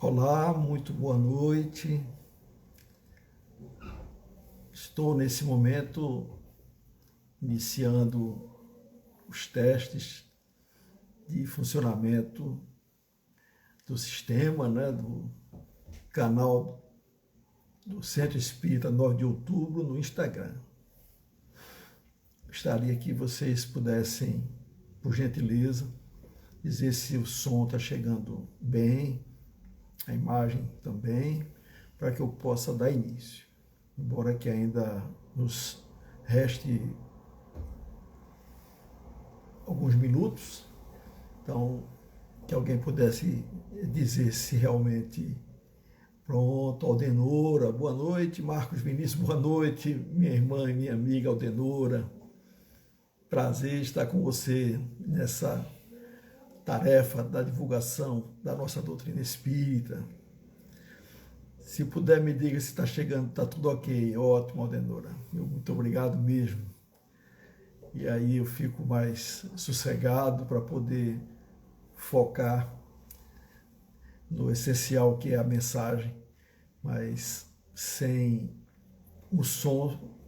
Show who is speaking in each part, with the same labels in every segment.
Speaker 1: Olá, muito boa noite. Estou nesse momento iniciando os testes de funcionamento do sistema, do canal do Centro Espírita 9 de Outubro no Instagram. Gostaria que vocês pudessem, por gentileza, dizer se o som está chegando bem, a imagem também, para que eu possa dar início. Embora que ainda nos reste alguns minutos, então que alguém pudesse dizer se realmente pronto. Aldenora, boa noite. Marcos Vinícius, boa noite. Minha irmã e minha amiga Aldenora, prazer estar com você nessa tarefa da divulgação da nossa doutrina espírita. Se puder, me diga se está chegando, está tudo ok. Ótimo, Aldenora. Muito obrigado mesmo. E aí eu fico mais sossegado para poder focar no essencial, que é a mensagem, mas sem o som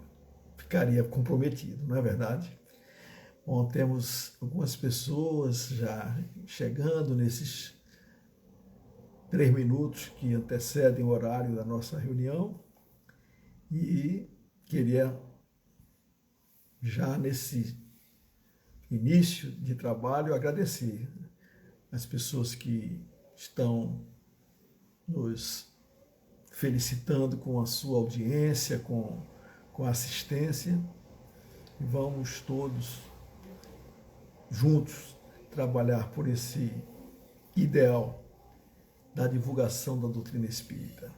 Speaker 1: ficaria comprometido, não é verdade? Bom, temos algumas pessoas já chegando nesses 3 minutos que antecedem o horário da nossa reunião, e queria já nesse início de trabalho agradecer as pessoas que estão nos felicitando com a sua audiência, com a assistência, e vamos todos juntos trabalhar por esse ideal da divulgação da doutrina espírita.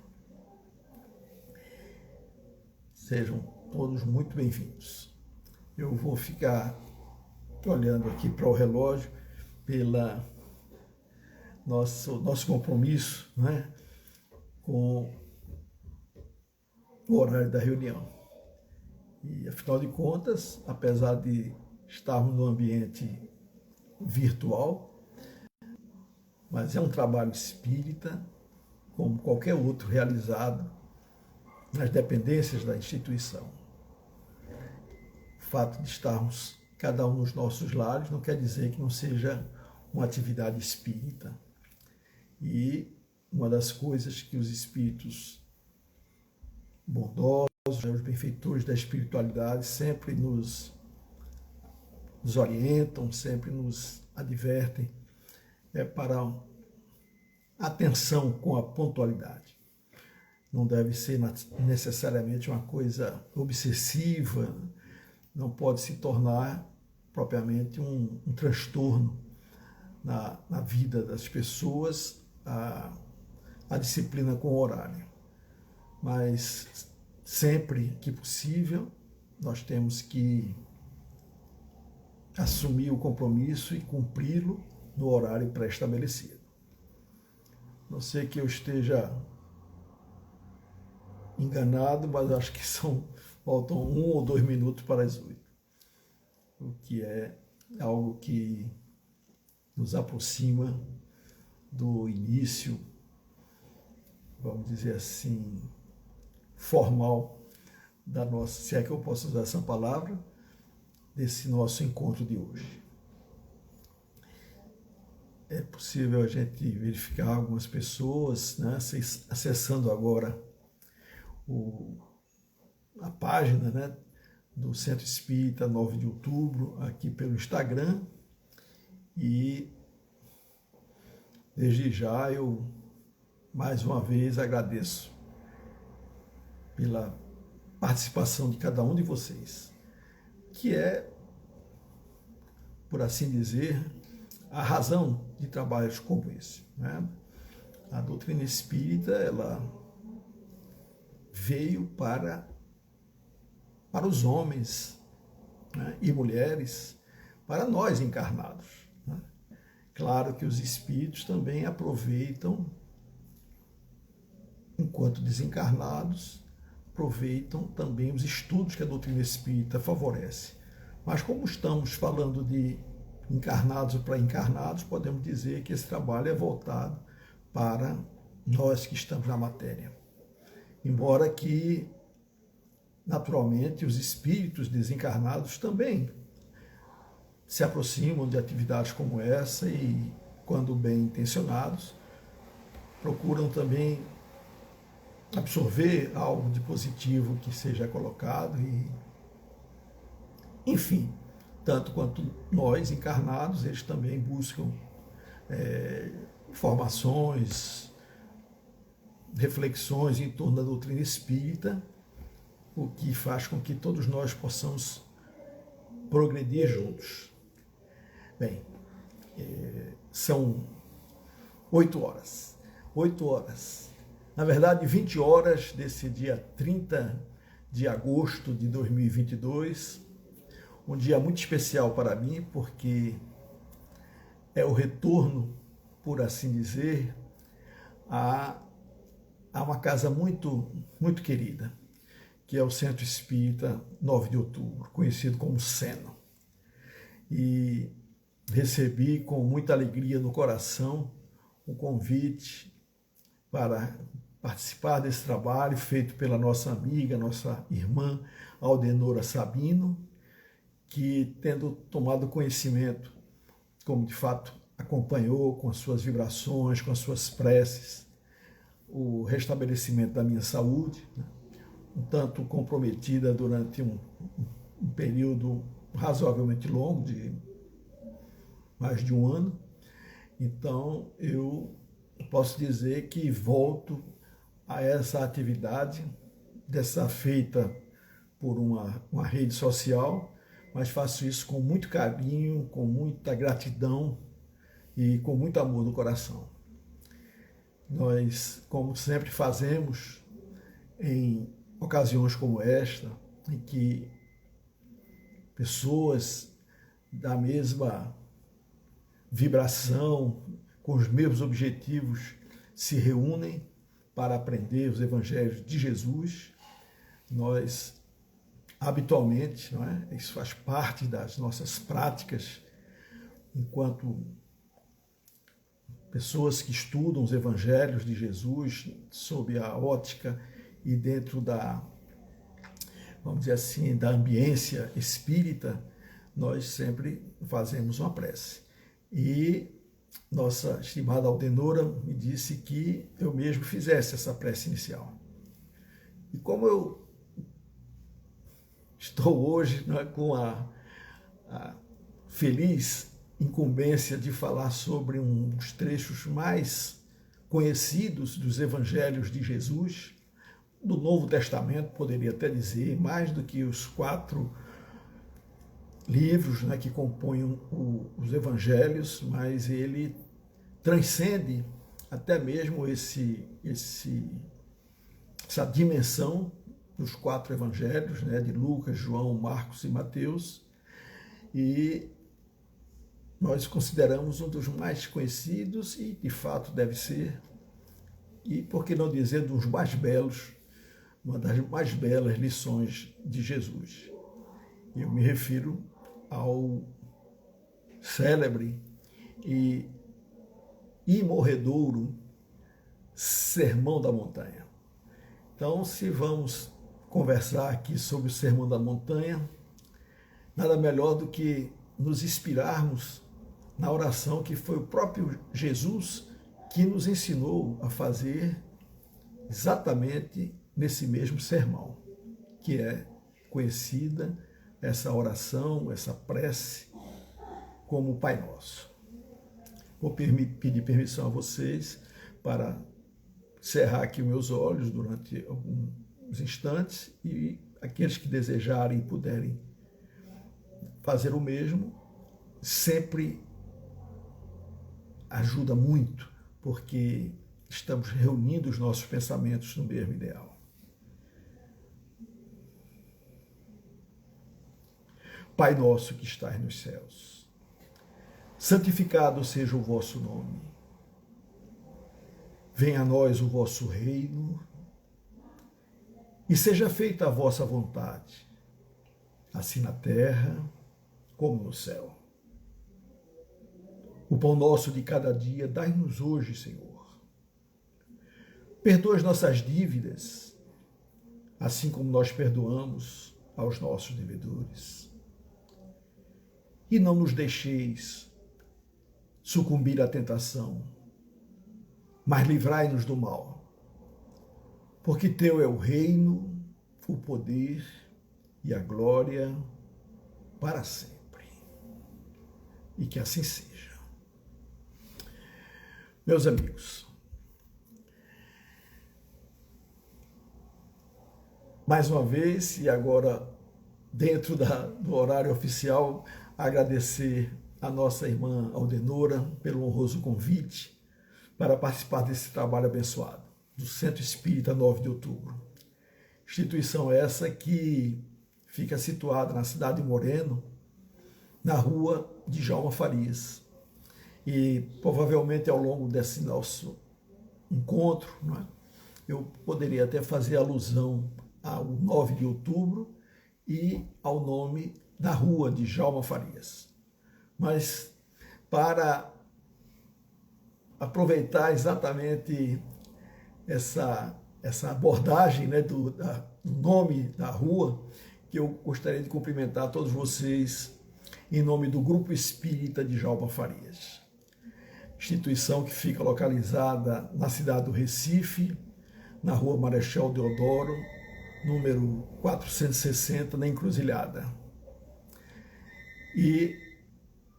Speaker 1: Sejam todos muito bem-vindos. Eu vou ficar olhando aqui para o relógio pela nosso compromisso, com o horário da reunião. E, afinal de contas, apesar de estarmos no ambiente virtual, mas é um trabalho espírita, como qualquer outro realizado nas dependências da instituição. O fato de estarmos cada um nos nossos lares não quer dizer que não seja uma atividade espírita. E uma das coisas que os espíritos bondosos, os benfeitores da espiritualidade, sempre nos orientam, sempre nos advertem, é para a atenção com a pontualidade. Não deve ser necessariamente uma coisa obsessiva, não pode se tornar propriamente um transtorno na vida das pessoas, a disciplina com o horário. Mas sempre que possível, nós temos que assumir o compromisso e cumpri-lo no horário pré-estabelecido. Não sei que eu esteja enganado, mas acho que faltam 1 ou 2 minutos para as 8, o que é algo que nos aproxima do início, vamos dizer assim, formal da nossa, se é que eu posso usar essa palavra, desse nosso encontro de hoje. É possível a gente verificar algumas pessoas, acessando agora a página, do Centro Espírita 9 de Outubro, aqui pelo Instagram, e desde já eu mais uma vez agradeço pela participação de cada um de vocês, que é, por assim dizer, a razão de trabalhos como esse. A doutrina espírita, ela veio para os homens, e mulheres, para nós encarnados. Claro que os espíritos também aproveitam, enquanto desencarnados, aproveitam também os estudos que a doutrina espírita favorece. Mas como estamos falando de encarnados para encarnados, podemos dizer que esse trabalho é voltado para nós que estamos na matéria. Embora que, naturalmente, os espíritos desencarnados também se aproximam de atividades como essa e, quando bem intencionados, procuram também absorver algo de positivo que seja colocado e, enfim, tanto quanto nós encarnados, eles também buscam informações, reflexões em torno da doutrina espírita, o que faz com que todos nós possamos progredir juntos. Bem, são 8 horas. 8 horas. Na verdade, 20 horas desse dia 30 de agosto de 2022, um dia muito especial para mim, porque é o retorno, por assim dizer, a uma casa muito, muito querida, que é o Centro Espírita 9 de Outubro, conhecido como Seno. E recebi com muita alegria no coração o convite para participar desse trabalho feito pela nossa amiga, nossa irmã Aldenora Sabino, que, tendo tomado conhecimento, como de fato acompanhou com as suas vibrações, com as suas preces, o restabelecimento da minha saúde, um tanto comprometida durante um período razoavelmente longo, de mais de um ano. Então, eu posso dizer que volto a essa atividade, dessa feita por uma rede social, mas faço isso com muito carinho, com muita gratidão e com muito amor no coração. Nós, como sempre fazemos em ocasiões como esta, em que pessoas da mesma vibração, com os mesmos objetivos, se reúnem para aprender os evangelhos de Jesus, nós habitualmente, não é? Isso faz parte das nossas práticas enquanto pessoas que estudam os evangelhos de Jesus sob a ótica e dentro da, vamos dizer assim, da ambiência espírita, nós sempre fazemos uma prece. E nossa estimada Aldenora me disse que eu mesmo fizesse essa prece inicial. E como eu estou hoje, né, com a feliz incumbência de falar sobre um dos trechos mais conhecidos dos evangelhos de Jesus, do Novo Testamento, poderia até dizer, mais do que os 4 livros, né, que compõem os evangelhos, mas ele transcende até mesmo essa dimensão dos 4 evangelhos, né, de Lucas, João, Marcos e Mateus, e nós consideramos um dos mais conhecidos, e de fato deve ser, e por que não dizer dos mais belos, uma das mais belas lições de Jesus. Eu me refiro ao célebre e imorredouro Sermão da Montanha. Então, se vamos conversar aqui sobre o Sermão da Montanha, nada melhor do que nos inspirarmos na oração que foi o próprio Jesus que nos ensinou a fazer exatamente nesse mesmo sermão, que é conhecida essa oração, essa prece, como o Pai Nosso. Vou pedir permissão a vocês para cerrar aqui meus olhos durante alguns instantes, e aqueles que desejarem e puderem fazer o mesmo, sempre ajuda muito, porque estamos reunindo os nossos pensamentos no mesmo ideal. Pai nosso que estás nos céus, santificado seja o vosso nome. Venha a nós o vosso reino e seja feita a vossa vontade, assim na terra como no céu. O pão nosso de cada dia dai-nos hoje, Senhor. Perdoa as nossas dívidas, assim como nós perdoamos aos nossos devedores. E não nos deixeis sucumbir à tentação, mas livrai-nos do mal. Porque teu é o reino, o poder e a glória para sempre. E que assim seja. Meus amigos, mais uma vez, e agora dentro do horário oficial, agradecer a nossa irmã Aldenora pelo honroso convite para participar desse trabalho abençoado do Centro Espírita 9 de Outubro. Instituição essa que fica situada na cidade de Moreno, na rua de Djalma Farias. E provavelmente ao longo desse nosso encontro, não é? Eu poderia até fazer alusão ao 9 de outubro e ao nome da rua de Djalma Farias. Mas para aproveitar exatamente essa abordagem, né, do nome da rua, que eu gostaria de cumprimentar todos vocês em nome do Grupo Espírita de Djalma Farias. Instituição que fica localizada na cidade do Recife, na rua Marechal Deodoro, número 460, na Encruzilhada. E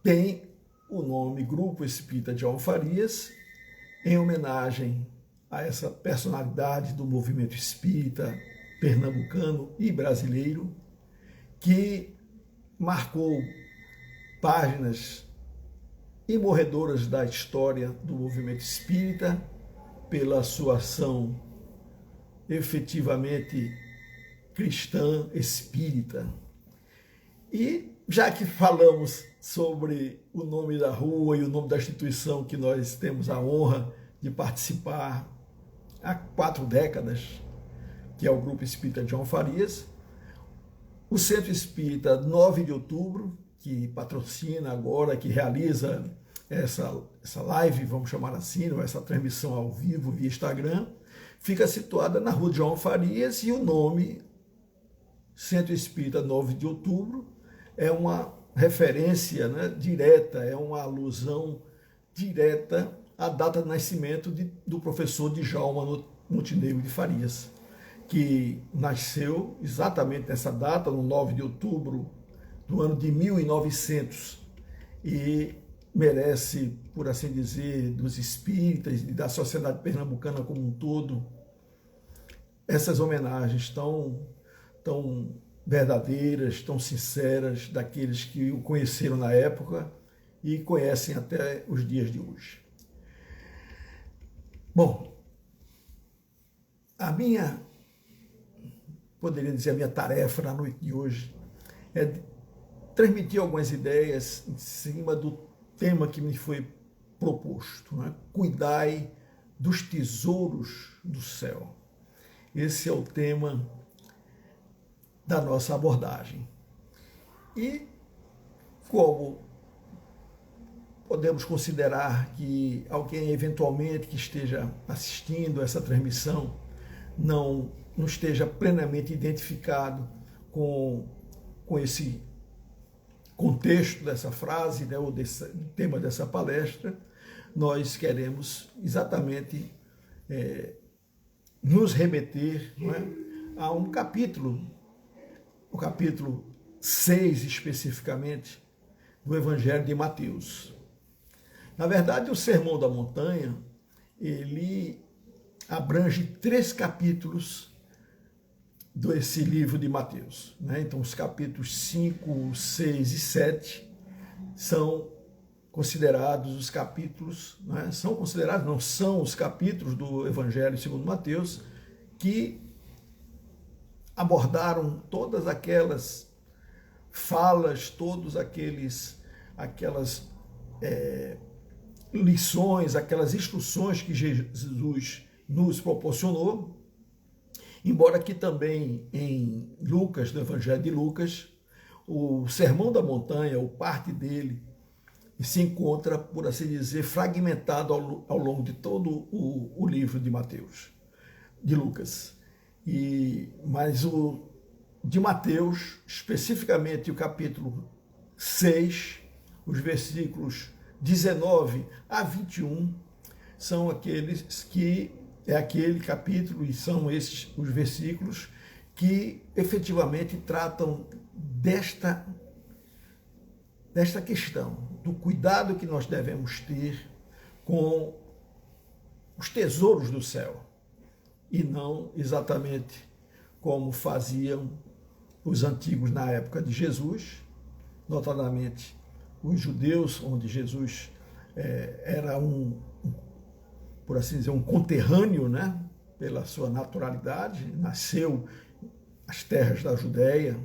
Speaker 1: tem o nome Grupo Espírita de Djalma Farias, em homenagem a essa personalidade do movimento espírita pernambucano e brasileiro, que marcou páginas imorredoras da história do movimento espírita pela sua ação efetivamente cristã espírita. E já que falamos sobre o nome da rua e o nome da instituição que nós temos a honra de participar há 4 décadas, que é o Grupo Espírita de Djalma Farias, o Centro Espírita 9 de Outubro, que patrocina agora, que realiza essa live, vamos chamar assim, essa transmissão ao vivo via Instagram, fica situada na rua de Djalma Farias, e o nome Centro Espírita 9 de Outubro é uma referência, né, direta, é uma alusão direta à data de nascimento do professor Djalma Montenegro de Farias, que nasceu exatamente nessa data, no 9 de outubro do ano de 1900, e merece, por assim dizer, dos espíritas e da sociedade pernambucana como um todo, essas homenagens tão verdadeiras, tão sinceras, daqueles que o conheceram na época e conhecem até os dias de hoje. Bom, poderia dizer, a minha tarefa na noite de hoje é transmitir algumas ideias em cima do tema que me foi proposto, né? Cuidai dos tesouros do céu. Esse é o tema da nossa abordagem. E como podemos considerar que alguém eventualmente que esteja assistindo essa transmissão não esteja plenamente identificado com esse contexto dessa frase, né, ou desse tema dessa palestra, nós queremos exatamente nos remeter, não é, a um capítulo, o capítulo 6 especificamente, do Evangelho de Mateus. Na verdade, o Sermão da Montanha, ele abrange 3 capítulos desse livro de Mateus, né? Então, os capítulos 5, 6 e 7 são considerados os capítulos, né? São os capítulos do Evangelho segundo Mateus que abordaram todas aquelas falas, todas aquelas lições, aquelas instruções que Jesus nos proporcionou, embora que também em Lucas, no Evangelho de Lucas, o Sermão da Montanha, ou parte dele, se encontra, por assim dizer, fragmentado ao longo de todo o livro de Mateus. de Lucas. Mas o de Mateus, especificamente o capítulo 6, os versículos 19 a 21, são aqueles que é aquele capítulo e são esses os versículos que efetivamente tratam desta questão, do cuidado que nós devemos ter com os tesouros do céu, e não exatamente como faziam os antigos na época de Jesus, notadamente os judeus, onde Jesus era por assim dizer, um conterrâneo, né? Pela sua naturalidade, nasceu nas terras da Judéia.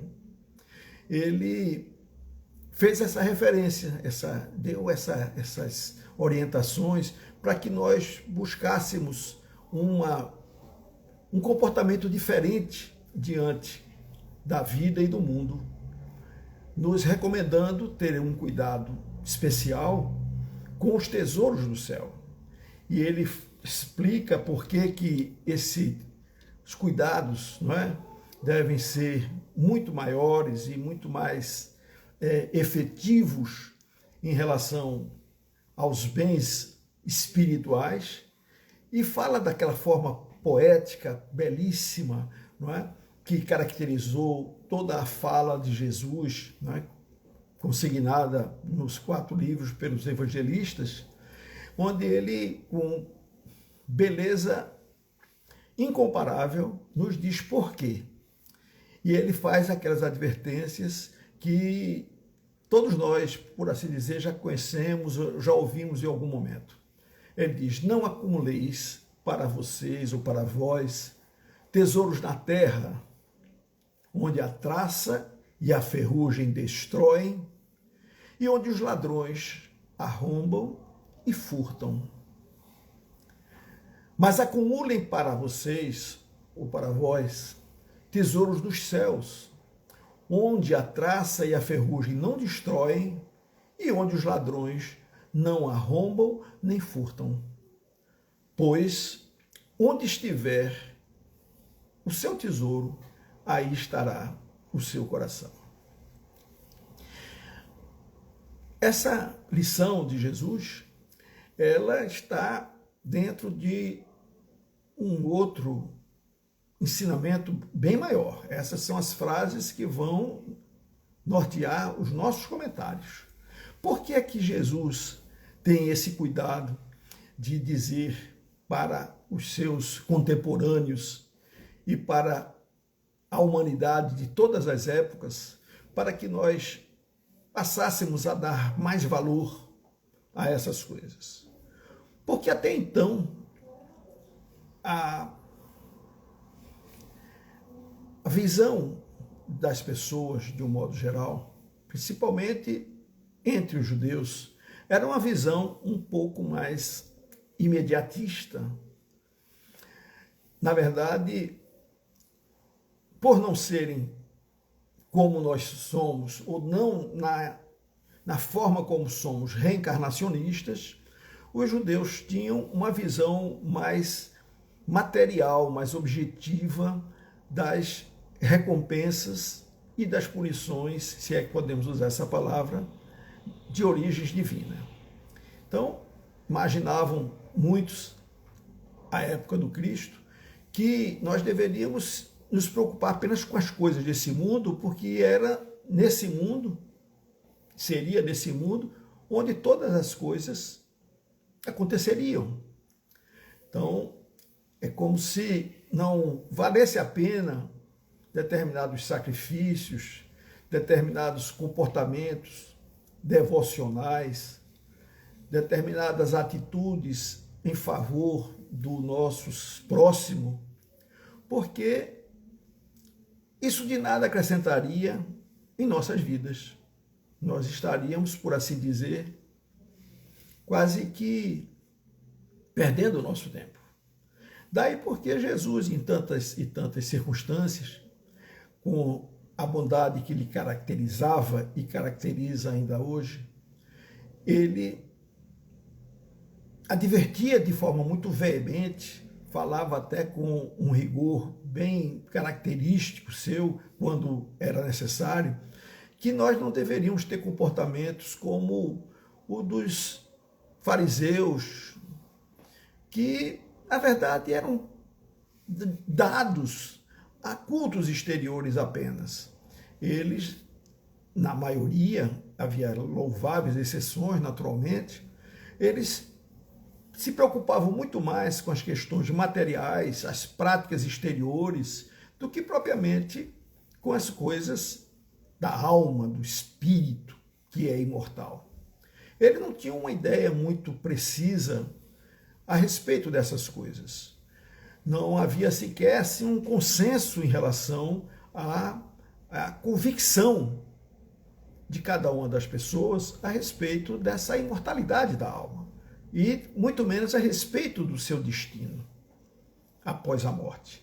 Speaker 1: Ele fez essa referência, deu essas orientações para que nós buscássemos um comportamento diferente diante da vida e do mundo, nos recomendando ter um cuidado especial com os tesouros do céu. E ele explica por que os cuidados, não é, devem ser muito maiores e muito mais efetivos em relação aos bens espirituais, e fala daquela forma poética, belíssima, não é, que caracterizou toda a fala de Jesus, não é, consignada nos 4 livros pelos evangelistas, onde ele, com beleza incomparável, nos diz por quê. E ele faz aquelas advertências que todos nós, por assim dizer, já conhecemos, já ouvimos em algum momento. Ele diz: não acumuleis para vocês ou para vós tesouros na terra, onde a traça e a ferrugem destroem, e onde os ladrões arrombam e furtam. Mas acumulem para vocês, ou para vós, tesouros dos céus, onde a traça e a ferrugem não destroem, e onde os ladrões não arrombam nem furtam. Pois onde estiver o seu tesouro, aí estará o seu coração. Essa lição de Jesus, ela está dentro de um outro ensinamento bem maior. Essas são as frases que vão nortear os nossos comentários. Por que é que Jesus tem esse cuidado de dizer para os seus contemporâneos e para a humanidade de todas as épocas, para que nós passássemos a dar mais valor a essas coisas? Porque até então a visão das pessoas, de um modo geral, principalmente entre os judeus, era uma visão um pouco mais imediatista. Na verdade, por não serem como nós somos, ou não na forma como somos reencarnacionistas, os judeus tinham uma visão mais material, mais objetiva das recompensas e das punições, se é que podemos usar essa palavra, de origens divinas. Então, imaginavam muitos, à época do Cristo, que nós deveríamos nos preocupar apenas com as coisas desse mundo, porque seria nesse mundo onde todas as coisas aconteceriam. Então, é como se não valesse a pena determinados sacrifícios, determinados comportamentos devocionais, determinadas atitudes em favor do nosso próximo, porque isso de nada acrescentaria em nossas vidas. Nós estaríamos, por assim dizer, quase que perdendo o nosso tempo. Daí porque Jesus, em tantas e tantas circunstâncias, com a bondade que lhe caracterizava e caracteriza ainda hoje, ele advertia de forma muito veemente falava até com um rigor bem característico seu, quando era necessário, que nós não deveríamos ter comportamentos como o dos fariseus, que, na verdade, eram dados a cultos exteriores apenas. Eles, na maioria, havia louváveis exceções, naturalmente, eles se preocupavam muito mais com as questões materiais, as práticas exteriores, do que propriamente com as coisas da alma, do espírito, que é imortal. Ele não tinha uma ideia muito precisa a respeito dessas coisas. Não havia sequer assim, um consenso em relação à convicção de cada uma das pessoas a respeito dessa imortalidade da alma. E muito menos a respeito do seu destino após a morte.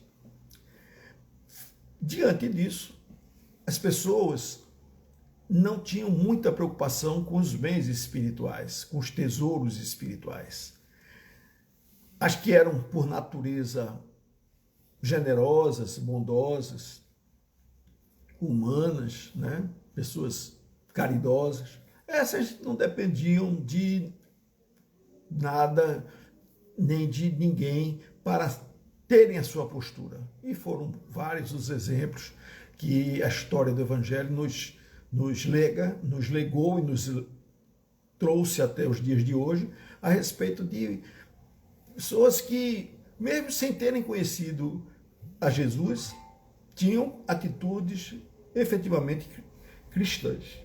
Speaker 1: Diante disso, as pessoas não tinham muita preocupação com os bens espirituais, com os tesouros espirituais. As que eram, por natureza, generosas, bondosas, humanas, né? Pessoas caridosas, essas não dependiam de nada, nem de ninguém para terem a sua postura. E foram vários os exemplos que a história do Evangelho nos legou e nos trouxe até os dias de hoje a respeito de pessoas que, mesmo sem terem conhecido a Jesus, tinham atitudes efetivamente cristãs.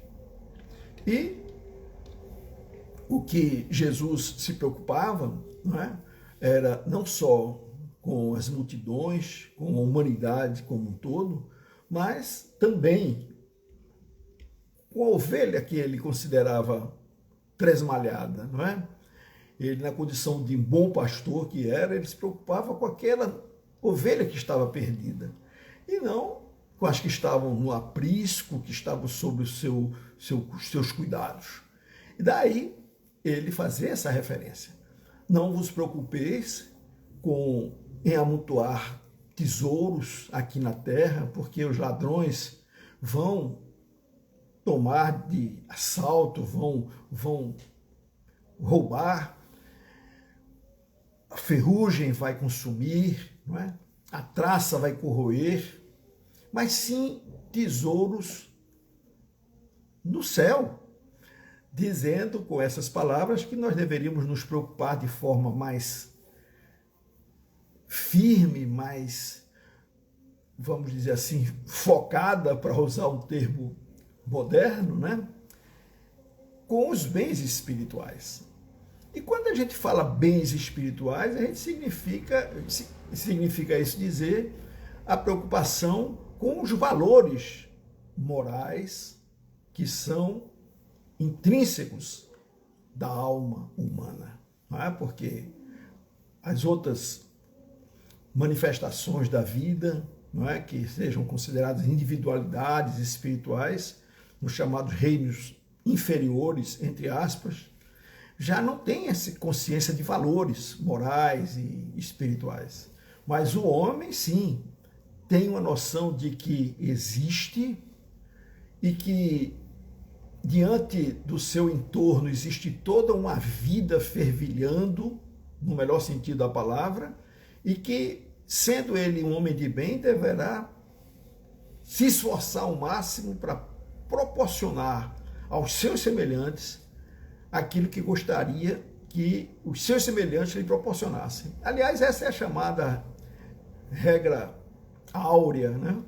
Speaker 1: E o que Jesus se preocupava, não é? Era não só com as multidões, com a humanidade como um todo, mas também com a ovelha que ele considerava tresmalhada, não é? Ele, na condição de bom pastor que era, ele se preocupava com aquela ovelha que estava perdida, e não com as que estavam no aprisco, que estavam sob os seus cuidados. E daí ele fazia essa referência. Não vos preocupeis em amontoar tesouros aqui na terra, porque os ladrões vão tomar de assalto, vão roubar, a ferrugem vai consumir, não é? A traça vai corroer, mas sim tesouros no céu, dizendo com essas palavras que nós deveríamos nos preocupar de forma mais firme, mais, vamos dizer assim, focada, para usar um termo moderno, né? Com os bens espirituais. E quando a gente fala bens espirituais, a gente significa isso dizer a preocupação com os valores morais que são intrínsecos da alma humana, não é? Porque as outras manifestações da vida, não é, que sejam consideradas individualidades espirituais, nos chamados reinos inferiores, entre aspas, já não tem essa consciência de valores morais e espirituais. Mas o homem, sim, tem uma noção de que existe e que diante do seu entorno existe toda uma vida fervilhando, no melhor sentido da palavra, e que, sendo ele um homem de bem, deverá se esforçar ao máximo para proporcionar aos seus semelhantes aquilo que gostaria que os seus semelhantes lhe proporcionassem. Aliás, essa é a chamada regra áurea, né?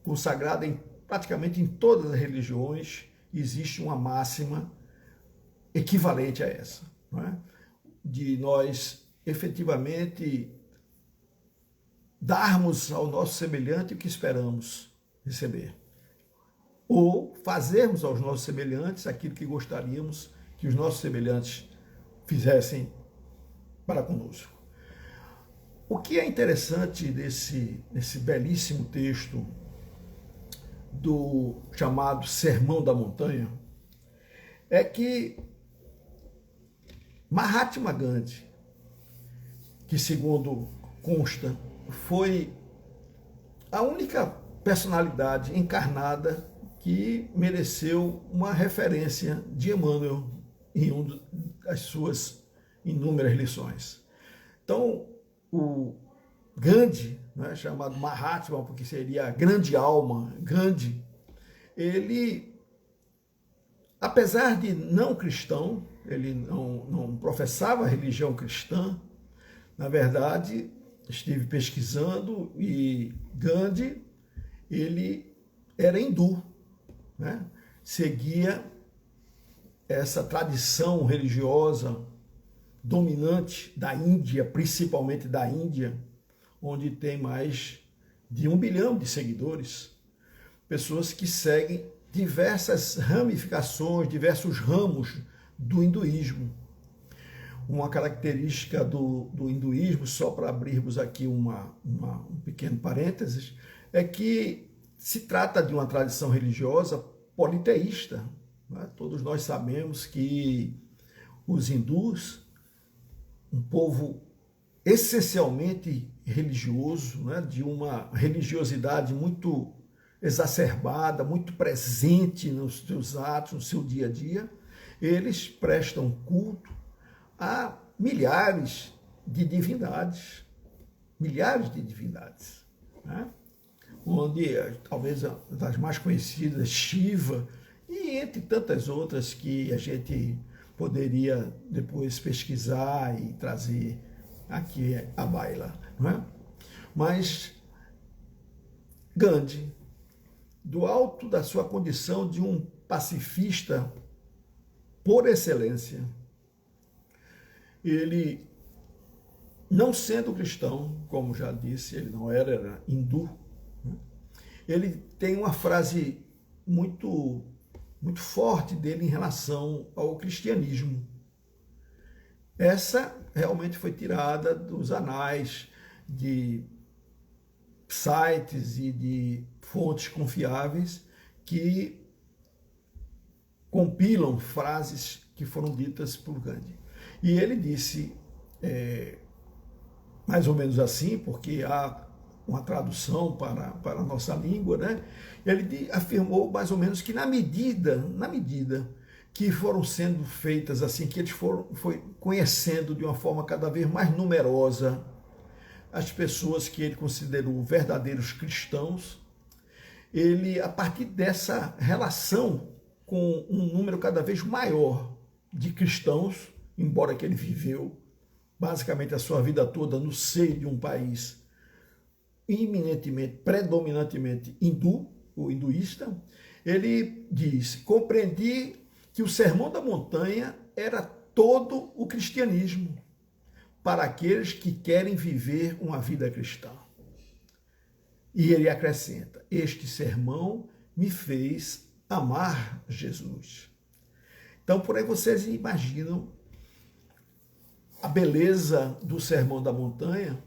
Speaker 1: Consagrada praticamente em todas as religiões, existe uma máxima equivalente a essa, não é? De nós efetivamente darmos ao nosso semelhante o que esperamos receber, ou fazermos aos nossos semelhantes aquilo que gostaríamos que os nossos semelhantes fizessem para conosco. O que é interessante nesse belíssimo texto do chamado Sermão da Montanha é que Mahatma Gandhi, que, segundo consta, foi a única personalidade encarnada que mereceu uma referência de Emmanuel em uma das suas inúmeras lições. Então, o Gandhi, né, chamado Mahatma, porque seria a grande alma, Gandhi, ele, apesar de não cristão, ele não professava a religião cristã, na verdade, estive pesquisando e Gandhi, ele era hindu, né? Seguia essa tradição religiosa dominante da Índia, principalmente da Índia, onde tem mais de 1 bilhão de seguidores, pessoas que seguem diversas ramificações, diversos ramos do hinduísmo. Uma característica do hinduísmo, só para abrirmos aqui um pequeno parênteses, é que se trata de uma tradição religiosa politeísta. Né? Todos nós sabemos que os hindus, um povo essencialmente religioso, né? De uma religiosidade muito exacerbada, muito presente nos seus atos, no seu dia a dia, eles prestam culto a milhares de divindades, né? Onde talvez das mais conhecidas, Shiva, e entre tantas outras que a gente poderia depois pesquisar e trazer aqui à baila, não é? Mas Gandhi, do alto da sua condição de um pacifista por excelência, ele, não sendo cristão, como já disse, ele não era hindu, né? Ele tem uma frase muito forte dele em relação ao cristianismo. Essa realmente foi tirada dos anais de sites e de fontes confiáveis que compilam frases que foram ditas por Gandhi. E ele disse, mais ou menos assim, porque há uma tradução para a nossa língua, né? Ele afirmou mais ou menos que na medida que foram sendo feitas assim, que eles foi conhecendo de uma forma cada vez mais numerosa as pessoas que ele considerou verdadeiros cristãos, ele, a partir dessa relação com um número cada vez maior de cristãos, embora que ele viveu basicamente a sua vida toda no seio de um país predominantemente hindu, ou hinduísta, ele diz: compreendi que o Sermão da Montanha era todo o cristianismo para aqueles que querem viver uma vida cristã. E ele acrescenta: este sermão me fez amar Jesus. Então, por aí vocês imaginam a beleza do Sermão da Montanha,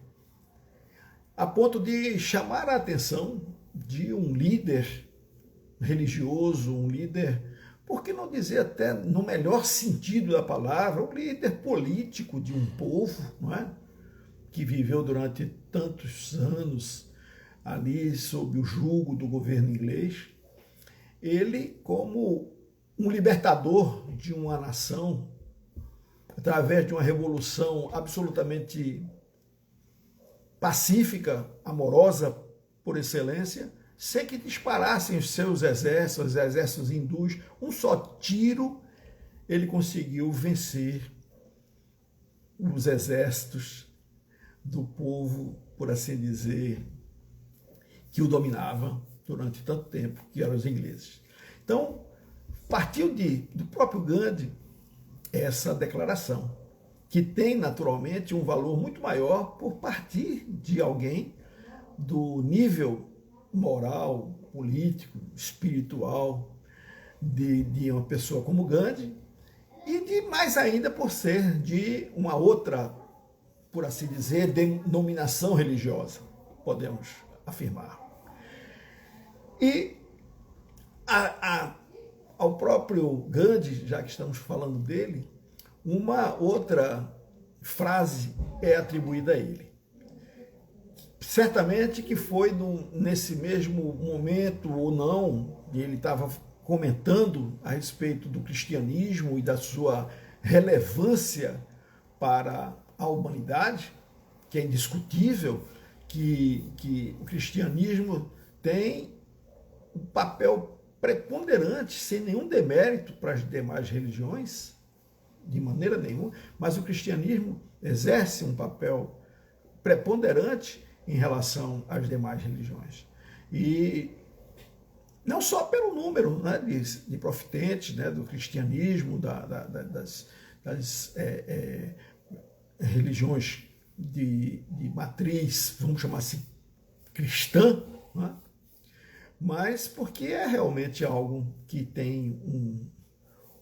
Speaker 1: a ponto de chamar a atenção de um líder religioso, um líder, por que não dizer até no melhor sentido da palavra, um líder político de um povo, não é? Que viveu durante tantos anos ali sob o jugo do governo inglês. Ele, como um libertador de uma nação, através de uma revolução absolutamente pacífica, amorosa por excelência, sem que disparassem os seus exércitos, os exércitos hindus, um só tiro, ele conseguiu vencer os exércitos do povo, por assim dizer, que o dominava durante tanto tempo, que eram os ingleses. Então, partiu do próprio Gandhi essa declaração, que tem naturalmente um valor muito maior por partir de alguém do nível moral, político, espiritual de uma pessoa como Gandhi, e de mais ainda por ser de uma outra, por assim dizer, denominação religiosa, podemos afirmar. E ao próprio Gandhi, já que estamos falando dele, uma outra frase é atribuída a ele. Certamente que foi nesse mesmo momento ou não, e ele estava comentando a respeito do cristianismo e da sua relevância para a humanidade, que é indiscutível que o cristianismo tem um papel preponderante, sem nenhum demérito para as demais religiões, de maneira nenhuma, mas o cristianismo exerce um papel preponderante em relação às demais religiões. E não só pelo número, né, de profitentes, né, do cristianismo, das religiões de matriz, vamos chamar assim, cristã, né, mas porque é realmente algo que tem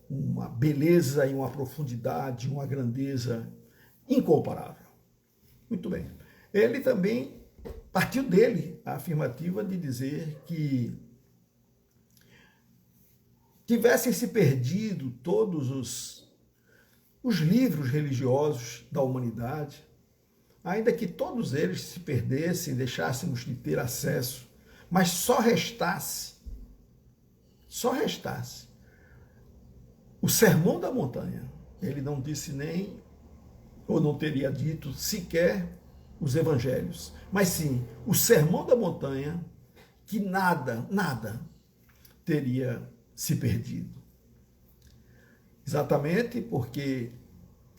Speaker 1: uma beleza e uma profundidade, uma grandeza incomparável. Muito bem. Ele também partiu dele a afirmativa de dizer que tivessem se perdido todos os livros religiosos da humanidade, ainda que todos eles se perdessem, deixássemos de ter acesso, mas só restasse o Sermão da Montanha. Ele não disse nem, ou não teria dito sequer, os evangelhos, mas sim o Sermão da Montanha, que nada teria se perdido. Exatamente porque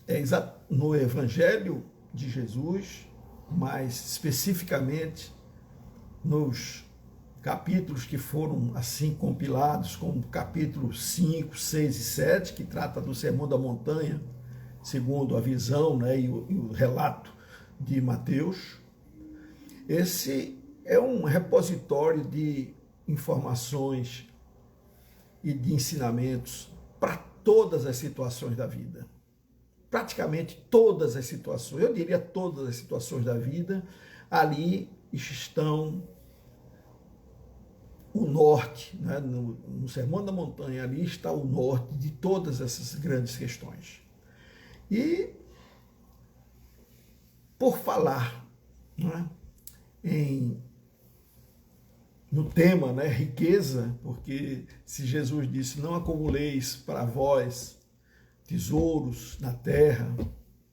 Speaker 1: é no Evangelho de Jesus, mais especificamente nos capítulos que foram assim compilados, como capítulos 5, 6 e 7, que trata do Sermão da Montanha, segundo a visão, né, e o relato de Mateus. Esse é um repositório de informações e de ensinamentos para todas as situações da vida. Praticamente todas as situações, eu diria todas as situações da vida, ali estão o norte, né? No Sermão da Montanha, ali está o norte de todas essas grandes questões. E, por falar, né, no tema, né, riqueza, porque se Jesus disse, não acumuleis para vós tesouros na terra,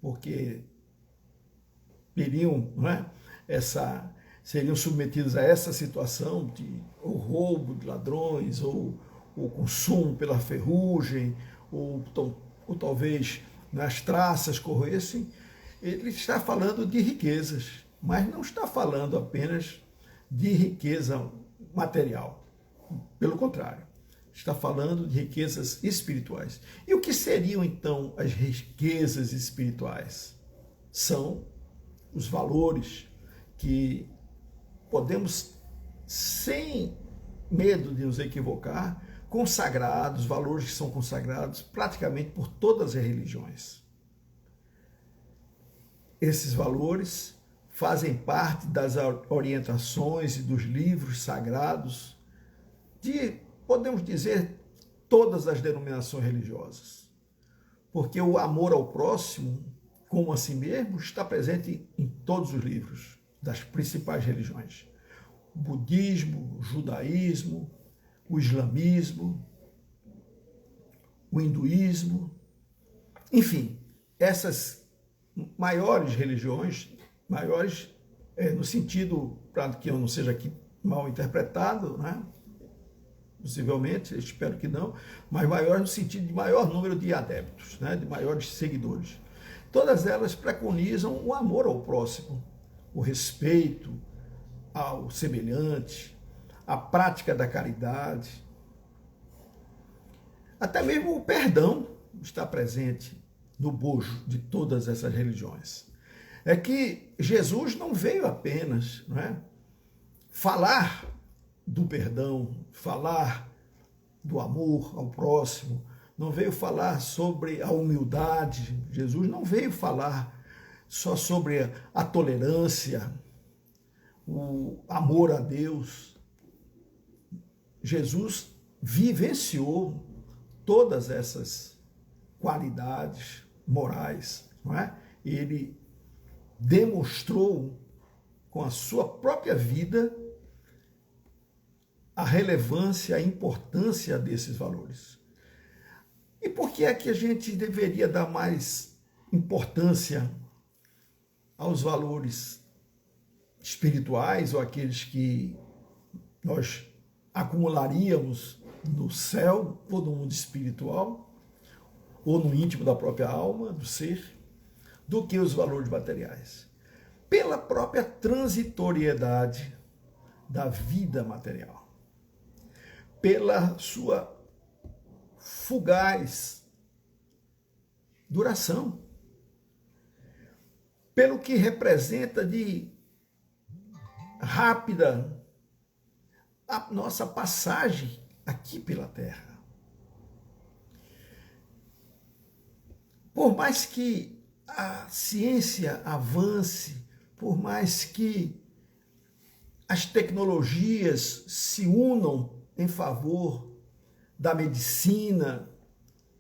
Speaker 1: porque teriam, né, seriam submetidos a essa situação de ou roubo de ladrões, ou consumo pela ferrugem, ou talvez nas traças corroessem. Ele está falando de riquezas, mas não está falando apenas de riqueza material. Pelo contrário, está falando de riquezas espirituais. E o que seriam, então, as riquezas espirituais? São os valores que podemos, sem medo de nos equivocar, consagrados, valores que são consagrados praticamente por todas as religiões. Esses valores fazem parte das orientações e dos livros sagrados de, podemos dizer, todas as denominações religiosas. Porque o amor ao próximo, como a si mesmo, está presente em todos os livros das principais religiões. O budismo, o judaísmo, o islamismo, o hinduísmo, enfim, essas maiores religiões, maiores no sentido, para que eu não seja aqui mal interpretado, né? Possivelmente, espero que não, mas maiores no sentido de maior número de adeptos, né? De maiores seguidores. Todas elas preconizam o amor ao próximo, o respeito ao semelhante, a prática da caridade, até mesmo o perdão está presente no bojo de todas essas religiões. É que Jesus não veio apenas, não é, falar do perdão, falar do amor ao próximo, não veio falar sobre a humildade. Jesus não veio falar só sobre a tolerância, o amor a Deus. Jesus vivenciou todas essas qualidades morais, não é? ele demonstrou com a sua própria vida a relevância, a importância desses valores. E por que é que a gente deveria dar mais importância aos valores espirituais ou aqueles que nós acumularíamos no céu ou no mundo espiritual ou no íntimo da própria alma, do ser, do que os valores materiais? Pela própria transitoriedade da vida material, pela sua fugaz duração, pelo que representa de rápida a nossa passagem aqui pela Terra. Por mais que a ciência avance, por mais que as tecnologias se unam em favor da medicina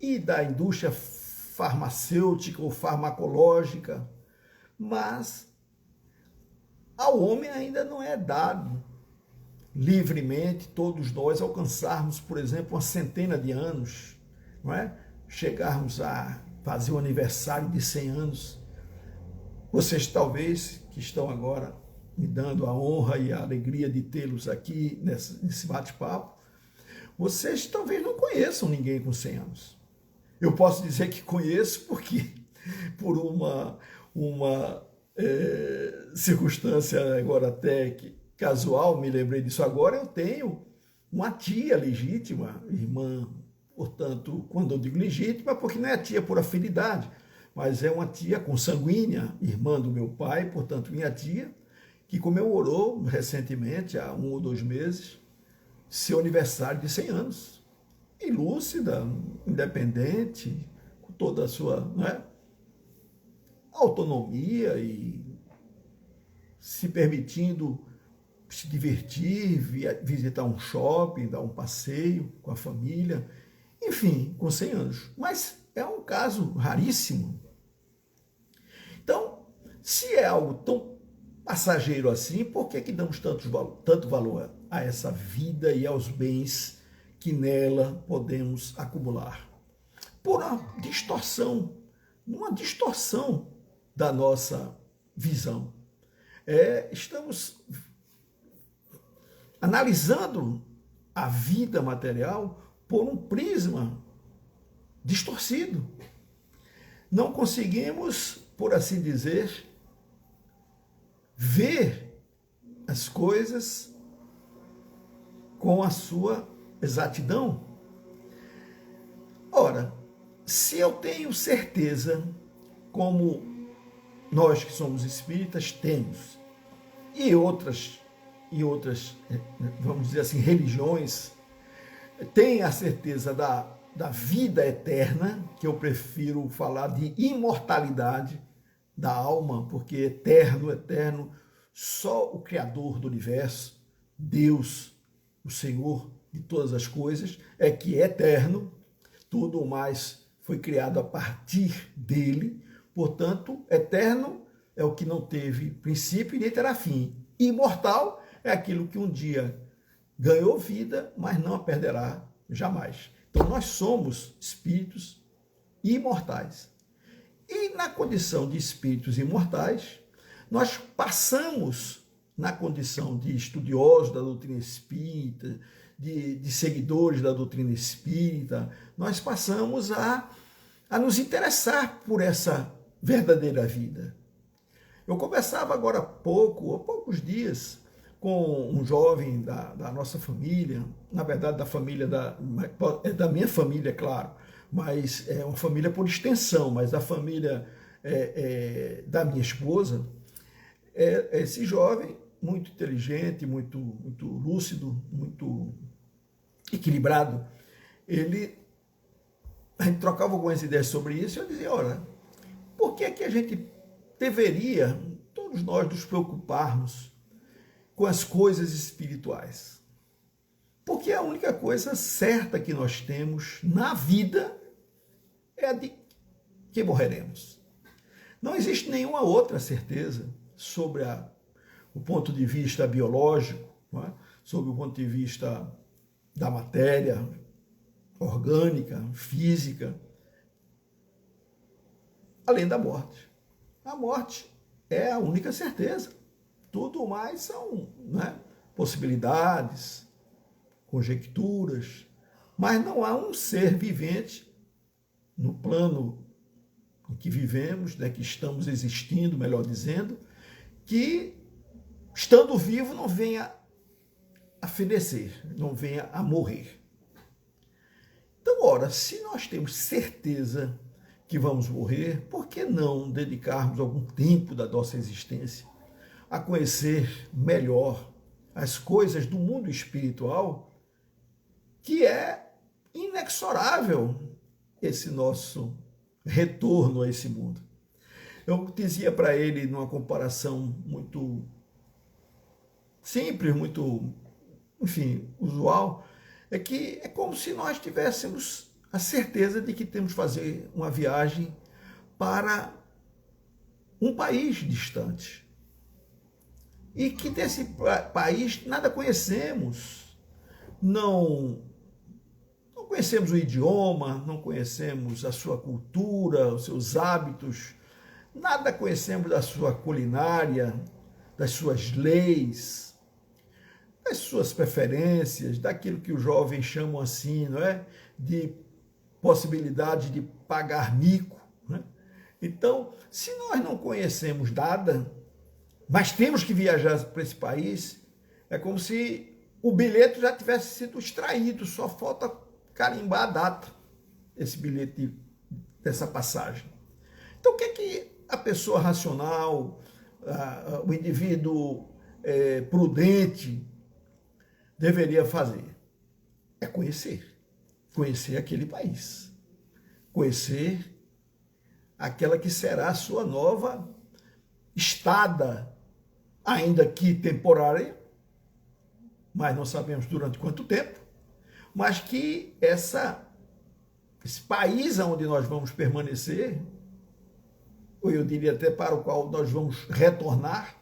Speaker 1: e da indústria farmacêutica ou farmacológica, mas ao homem ainda não é dado livremente todos nós alcançarmos, por exemplo, uma centena de anos, não é? Chegarmos a fazer um aniversário de 100 anos. Vocês talvez que estão agora me dando a honra e a alegria de tê-los aqui nesse bate-papo, vocês talvez não conheçam ninguém com 100 anos. Eu posso dizer que conheço porque, por uma circunstância agora até casual, me lembrei disso agora, eu tenho uma tia legítima, irmã, portanto, quando eu digo legítima, porque não é tia por afinidade, mas é uma tia consanguínea, irmã do meu pai, portanto, minha tia, que comemorou recentemente, há 1 ou 2 meses, seu aniversário de 100 anos. E lúcida, independente, com toda a sua, não é, autonomia e se permitindo se divertir, visitar um shopping, dar um passeio com a família, enfim, com 100 anos. Mas é um caso raríssimo. Então, se é algo tão passageiro assim, por que damos tanto valor a essa vida e aos bens que nela podemos acumular? Por uma distorção da nossa visão. Estamos analisando a vida material por um prisma distorcido. Não conseguimos, por assim dizer, ver as coisas com a sua exatidão. Ora, se eu tenho certeza, como nós que somos espíritas temos, e outras, vamos dizer assim, religiões, têm a certeza da vida eterna, que eu prefiro falar de imortalidade da alma, porque eterno, só o Criador do universo, Deus, o Senhor de todas as coisas, é que é eterno, tudo mais foi criado a partir dele, portanto, eterno é o que não teve princípio e nem terá fim. Imortal é aquilo que um dia ganhou vida, mas não a perderá jamais. Então, nós somos espíritos imortais. E na condição de espíritos imortais, nós passamos, na condição de estudiosos da doutrina espírita, de seguidores da doutrina espírita, nós passamos a nos interessar por essa verdadeira vida. Eu conversava agora há poucos dias, com um jovem da nossa família, na verdade da família da minha família, claro, mas é uma família por extensão, mas da família da minha esposa. Esse jovem, muito inteligente, muito lúcido, muito equilibrado, a gente trocava algumas ideias sobre isso e eu dizia, olha, por que a gente deveria, todos nós, nos preocuparmos com as coisas espirituais? Porque a única coisa certa que nós temos na vida é a de que morreremos. Não existe nenhuma outra certeza sobre o ponto de vista biológico, não é? Sobre o ponto de vista da matéria orgânica, física, além da morte. A morte é a única certeza. Tudo mais são, né, possibilidades, conjecturas, mas não há um ser vivente no plano em que vivemos, né, que estamos existindo, melhor dizendo, que, estando vivo, não venha a fenecer, não venha a morrer. Então, ora, se nós temos certeza que vamos morrer, por que não dedicarmos algum tempo da nossa existência a conhecer melhor as coisas do mundo espiritual, que é inexorável esse nosso retorno a esse mundo? Eu dizia para ele, numa comparação muito simples, muito, enfim, usual, é que é como se nós tivéssemos a certeza de que temos que fazer uma viagem para um país distante. E que desse país nada conhecemos. Não conhecemos o idioma, não conhecemos a sua cultura, os seus hábitos, nada conhecemos da sua culinária, das suas leis, das suas preferências, daquilo que os jovens chamam assim, não é? De possibilidade de pagar mico, né? Então, se nós não conhecemos nada, mas temos que viajar para esse país, é como se o bilhete já tivesse sido extraído, só falta carimbar a data, esse bilhete dessa passagem. Então, o que é que a pessoa racional, o indivíduo prudente deveria fazer? É conhecer aquele país, conhecer aquela que será a sua nova estada, ainda que temporária, mas não sabemos durante quanto tempo, mas que esse país onde nós vamos permanecer, ou eu diria até para o qual nós vamos retornar,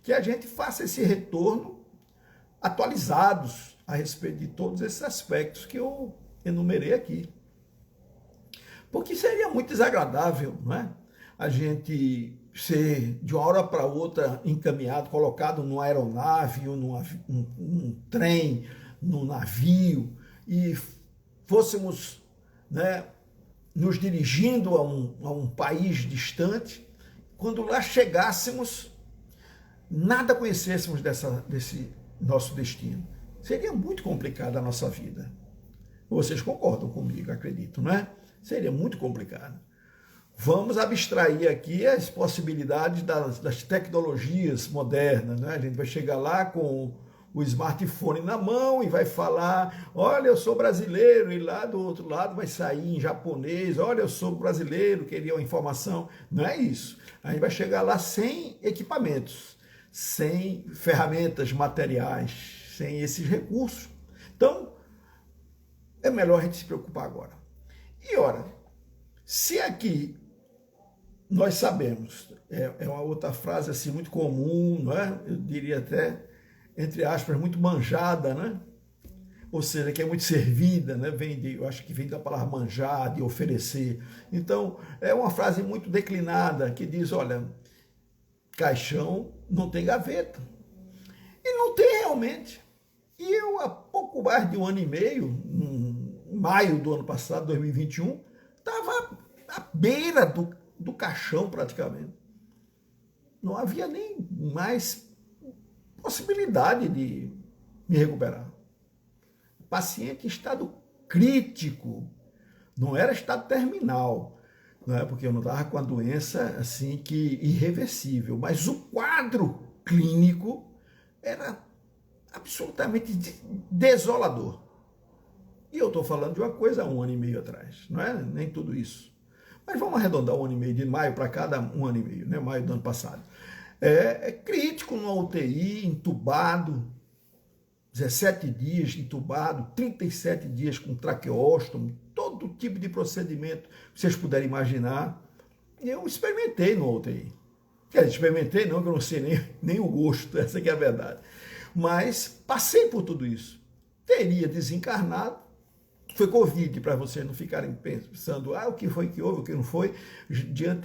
Speaker 1: que a gente faça esse retorno atualizados a respeito de todos esses aspectos que eu enumerei aqui. Porque seria muito desagradável, não é? A gente ser de uma hora para outra encaminhado, colocado numa aeronave, ou num trem, num navio, e fôssemos, né, nos dirigindo a um país distante, quando lá chegássemos, nada conhecêssemos desse nosso destino. Seria muito complicada a nossa vida. Vocês concordam comigo, acredito, não é? Seria muito complicado. Vamos abstrair aqui as possibilidades das tecnologias modernas, né? A gente vai chegar lá com o smartphone na mão e vai falar, olha, eu sou brasileiro, e lá do outro lado vai sair em japonês, olha, eu sou brasileiro, queria uma informação. Não é isso. A gente vai chegar lá sem equipamentos, sem ferramentas materiais, sem esses recursos. Então, é melhor a gente se preocupar agora. E, ora, se aqui nós sabemos, é uma outra frase assim muito comum, não é? Eu diria até, entre aspas, muito manjada, né? Ou seja, que é muito servida, né? Eu acho que vem da palavra manjar, de oferecer. Então, é uma frase muito declinada, que diz, olha, caixão não tem gaveta. E não tem realmente. E eu, há pouco mais de um ano e meio, em maio do ano passado, 2021, estava à beira do caixão praticamente. Não havia nem mais possibilidade de me recuperar. Paciente em estado crítico, não era estado terminal, não é? Porque eu não estava com a doença assim que irreversível, mas o quadro clínico era absolutamente desolador. E eu estou falando de uma coisa há um ano e meio atrás, não é nem tudo isso. Mas vamos arredondar um ano e meio, de maio para cá dá um ano e meio, né? Maio do ano passado. É crítico numa UTI, entubado, 17 dias entubado, 37 dias com traqueóstomo, todo tipo de procedimento que vocês puderem imaginar. eu experimentei no UTI. Quer dizer, experimentei não, que eu não sei nem o gosto, essa que é a verdade. Mas passei por tudo isso. Teria desencarnado, foi Covid, para vocês não ficarem pensando, o que foi que houve, o que não foi.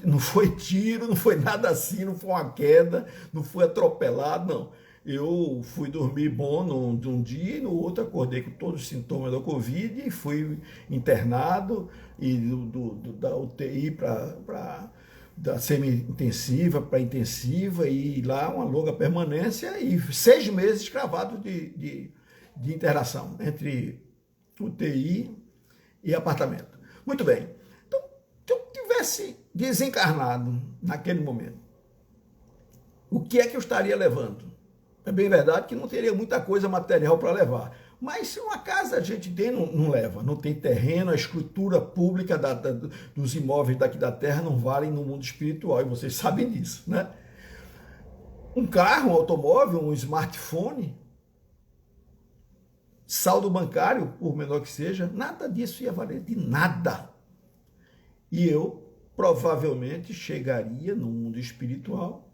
Speaker 1: Não foi tiro, não foi nada assim, não foi uma queda, não foi atropelado, não. Eu fui dormir bom num dia e no outro acordei com todos os sintomas da Covid e fui internado e da UTI da semi-intensiva para intensiva e lá uma longa permanência e 6 meses cravados de internação entre UTI e apartamento. Muito bem. Então, se eu tivesse desencarnado naquele momento, o que é que eu estaria levando? É bem verdade que não teria muita coisa material para levar. Mas se uma casa a gente tem, não leva. Não tem terreno, a escritura pública dos imóveis daqui da terra não valem no mundo espiritual. E vocês sabem disso, né? Um carro, um automóvel, um smartphone, saldo bancário, por menor que seja, nada disso ia valer de nada. E eu provavelmente chegaria no mundo espiritual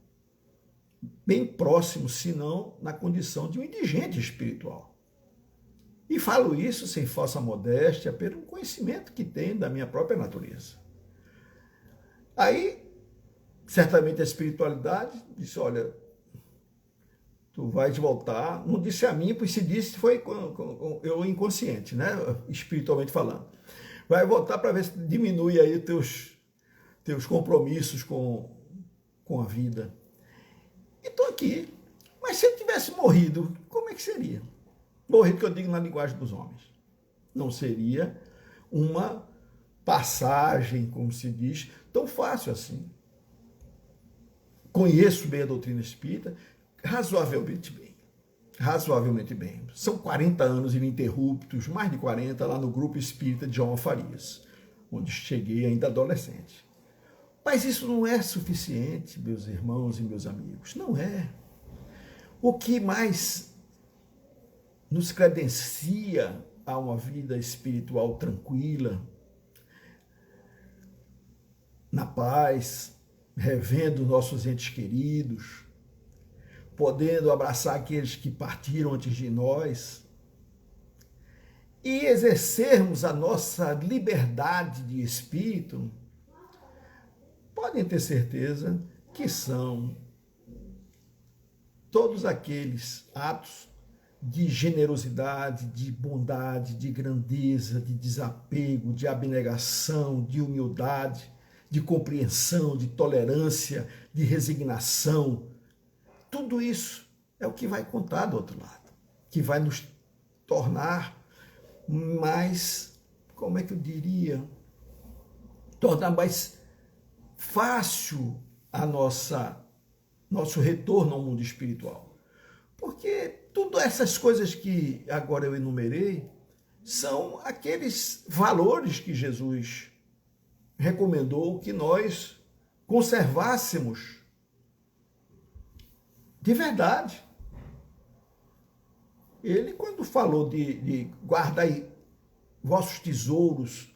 Speaker 1: bem próximo, se não na condição de um indigente espiritual. E falo isso sem falsa modéstia, pelo conhecimento que tenho da minha própria natureza. Aí, certamente a espiritualidade disse, olha, tu vais voltar, não disse a mim, pois se disse foi eu inconsciente, né? Espiritualmente falando. Vai voltar para ver se diminui aí teus compromissos com a vida. E estou aqui. Mas se eu tivesse morrido, como é que seria? Morrido que eu digo na linguagem dos homens. Não seria uma passagem, como se diz, tão fácil assim. Conheço bem a doutrina espírita, razoavelmente bem. Razoavelmente bem. São 40 anos ininterruptos, mais de 40, lá no Grupo Espírita de João Farias, onde cheguei ainda adolescente. Mas isso não é suficiente, meus irmãos e meus amigos. Não é. O que mais nos credencia a uma vida espiritual tranquila, na paz, revendo nossos entes queridos, podendo abraçar aqueles que partiram antes de nós e exercermos a nossa liberdade de espírito, podem ter certeza que são todos aqueles atos de generosidade, de bondade, de grandeza, de desapego, de abnegação, de humildade, de compreensão, de tolerância, de resignação. Tudo isso é o que vai contar do outro lado, que vai nos tornar mais, como é que eu diria, tornar mais fácil nosso retorno ao mundo espiritual. Porque todas essas coisas que agora eu enumerei são aqueles valores que Jesus recomendou que nós conservássemos de verdade. Ele, quando falou de guardar vossos tesouros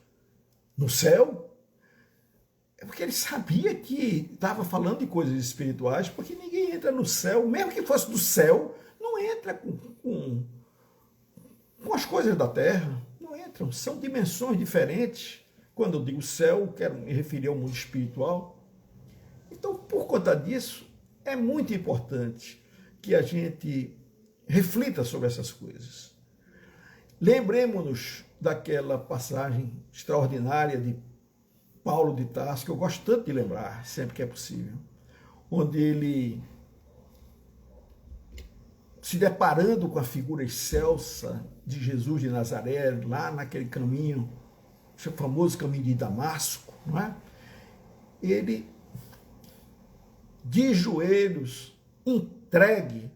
Speaker 1: no céu, é porque ele sabia que estava falando de coisas espirituais, porque ninguém entra no céu, mesmo que fosse do céu, não entra com as coisas da terra, não entram, são dimensões diferentes. Quando eu digo céu, quero me referir ao mundo espiritual. Então, por conta disso, é muito importante que a gente reflita sobre essas coisas. Lembremos-nos daquela passagem extraordinária de Paulo de Tarso, que eu gosto tanto de lembrar, sempre que é possível, onde ele, se deparando com a figura excelsa de Jesus de Nazaré, lá naquele caminho, o famoso caminho de Damasco, não é? Ele, de joelhos, entregue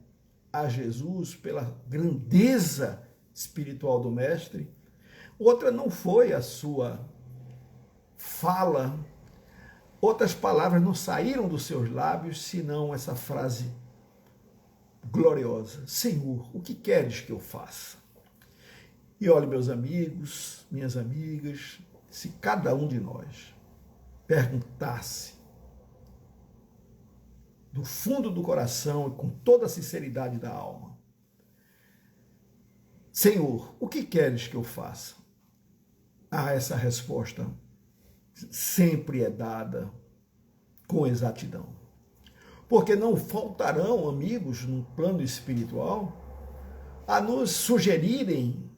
Speaker 1: a Jesus pela grandeza espiritual do Mestre. Outra não foi a sua fala, outras palavras não saíram dos seus lábios, senão essa frase gloriosa: Senhor, o que queres que eu faça? E olha, meus amigos, minhas amigas, se cada um de nós perguntasse do fundo do coração e com toda a sinceridade da alma: Senhor, o que queres que eu faça? Essa resposta sempre é dada com exatidão. Porque não faltarão amigos no plano espiritual a nos sugerirem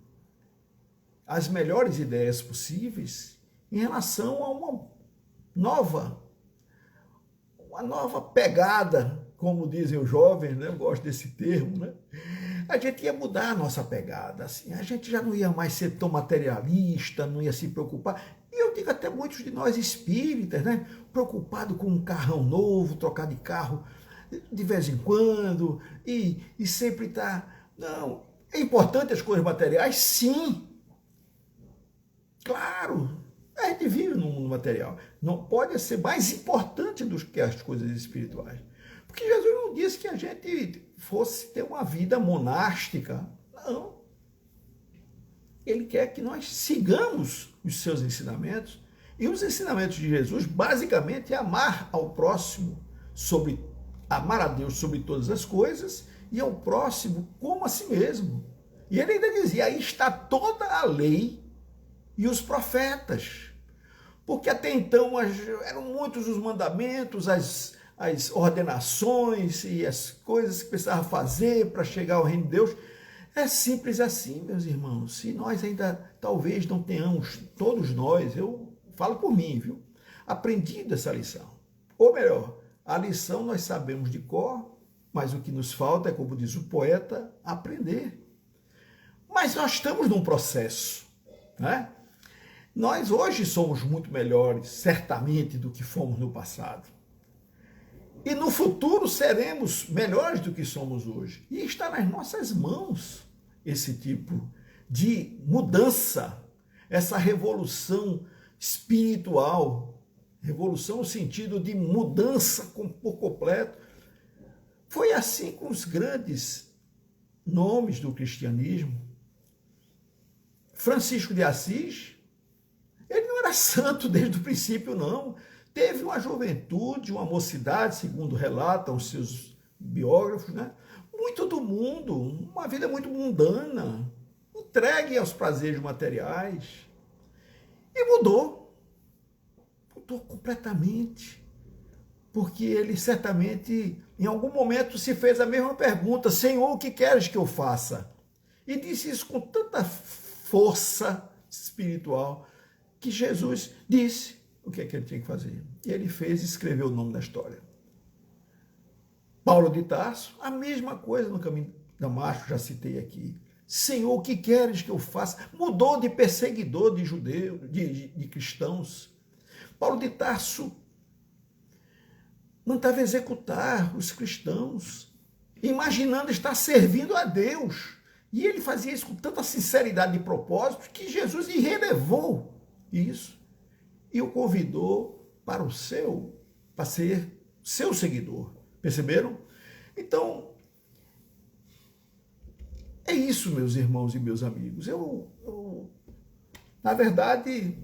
Speaker 1: as melhores ideias possíveis em relação a uma nova pegada, como dizem os jovens, né? Eu gosto desse termo, né? A gente ia mudar a nossa pegada, assim, a gente já não ia mais ser tão materialista, não ia se preocupar. E eu digo até muitos de nós espíritas, né? Preocupado com um carrão novo, trocar de carro de vez em quando, e sempre tá... Não, é importante as coisas materiais? Sim. Claro, a gente vive no mundo material. Não pode ser mais importante do que as coisas espirituais. Porque Jesus não disse que a gente fosse ter uma vida monástica. Não. Ele quer que nós sigamos os seus ensinamentos. E os ensinamentos de Jesus, basicamente, é amar ao próximo, amar a Deus sobre todas as coisas e ao próximo como a si mesmo. E ele ainda dizia: aí está toda a lei e os profetas. Porque até então eram muitos os mandamentos, as ordenações e as coisas que precisava fazer para chegar ao reino de Deus. É simples assim, meus irmãos. Se nós ainda talvez não tenhamos, todos nós, eu falo por mim, viu? Aprendido essa lição. Ou melhor, a lição nós sabemos de cor, mas o que nos falta é, como diz o poeta, aprender. Mas nós estamos num processo, né? Nós hoje somos muito melhores, certamente, do que fomos no passado. E no futuro seremos melhores do que somos hoje. E está nas nossas mãos esse tipo de mudança, essa revolução espiritual, revolução no sentido de mudança por completo. Foi assim com os grandes nomes do cristianismo. Francisco de Assis, ele não era santo desde o princípio, não. Teve uma juventude, uma mocidade, segundo relatam os seus biógrafos, né? Muito do mundo, uma vida muito mundana, entregue aos prazeres materiais. E mudou completamente. Porque ele certamente, em algum momento, se fez a mesma pergunta: Senhor, o que queres que eu faça? E disse isso com tanta força espiritual que Jesus disse o que é que ele tinha que fazer. E ele fez e escreveu o nome da história. Paulo de Tarso, a mesma coisa no caminho de Damasco, já citei aqui. Senhor, o que queres que eu faça? Mudou de perseguidor de judeus, de cristãos. Paulo de Tarso mandava executar os cristãos, imaginando estar servindo a Deus. E ele fazia isso com tanta sinceridade de propósito que Jesus relevou isso e o convidou para ser seu seguidor. Perceberam? Então, é isso, meus irmãos e meus amigos. Eu na verdade,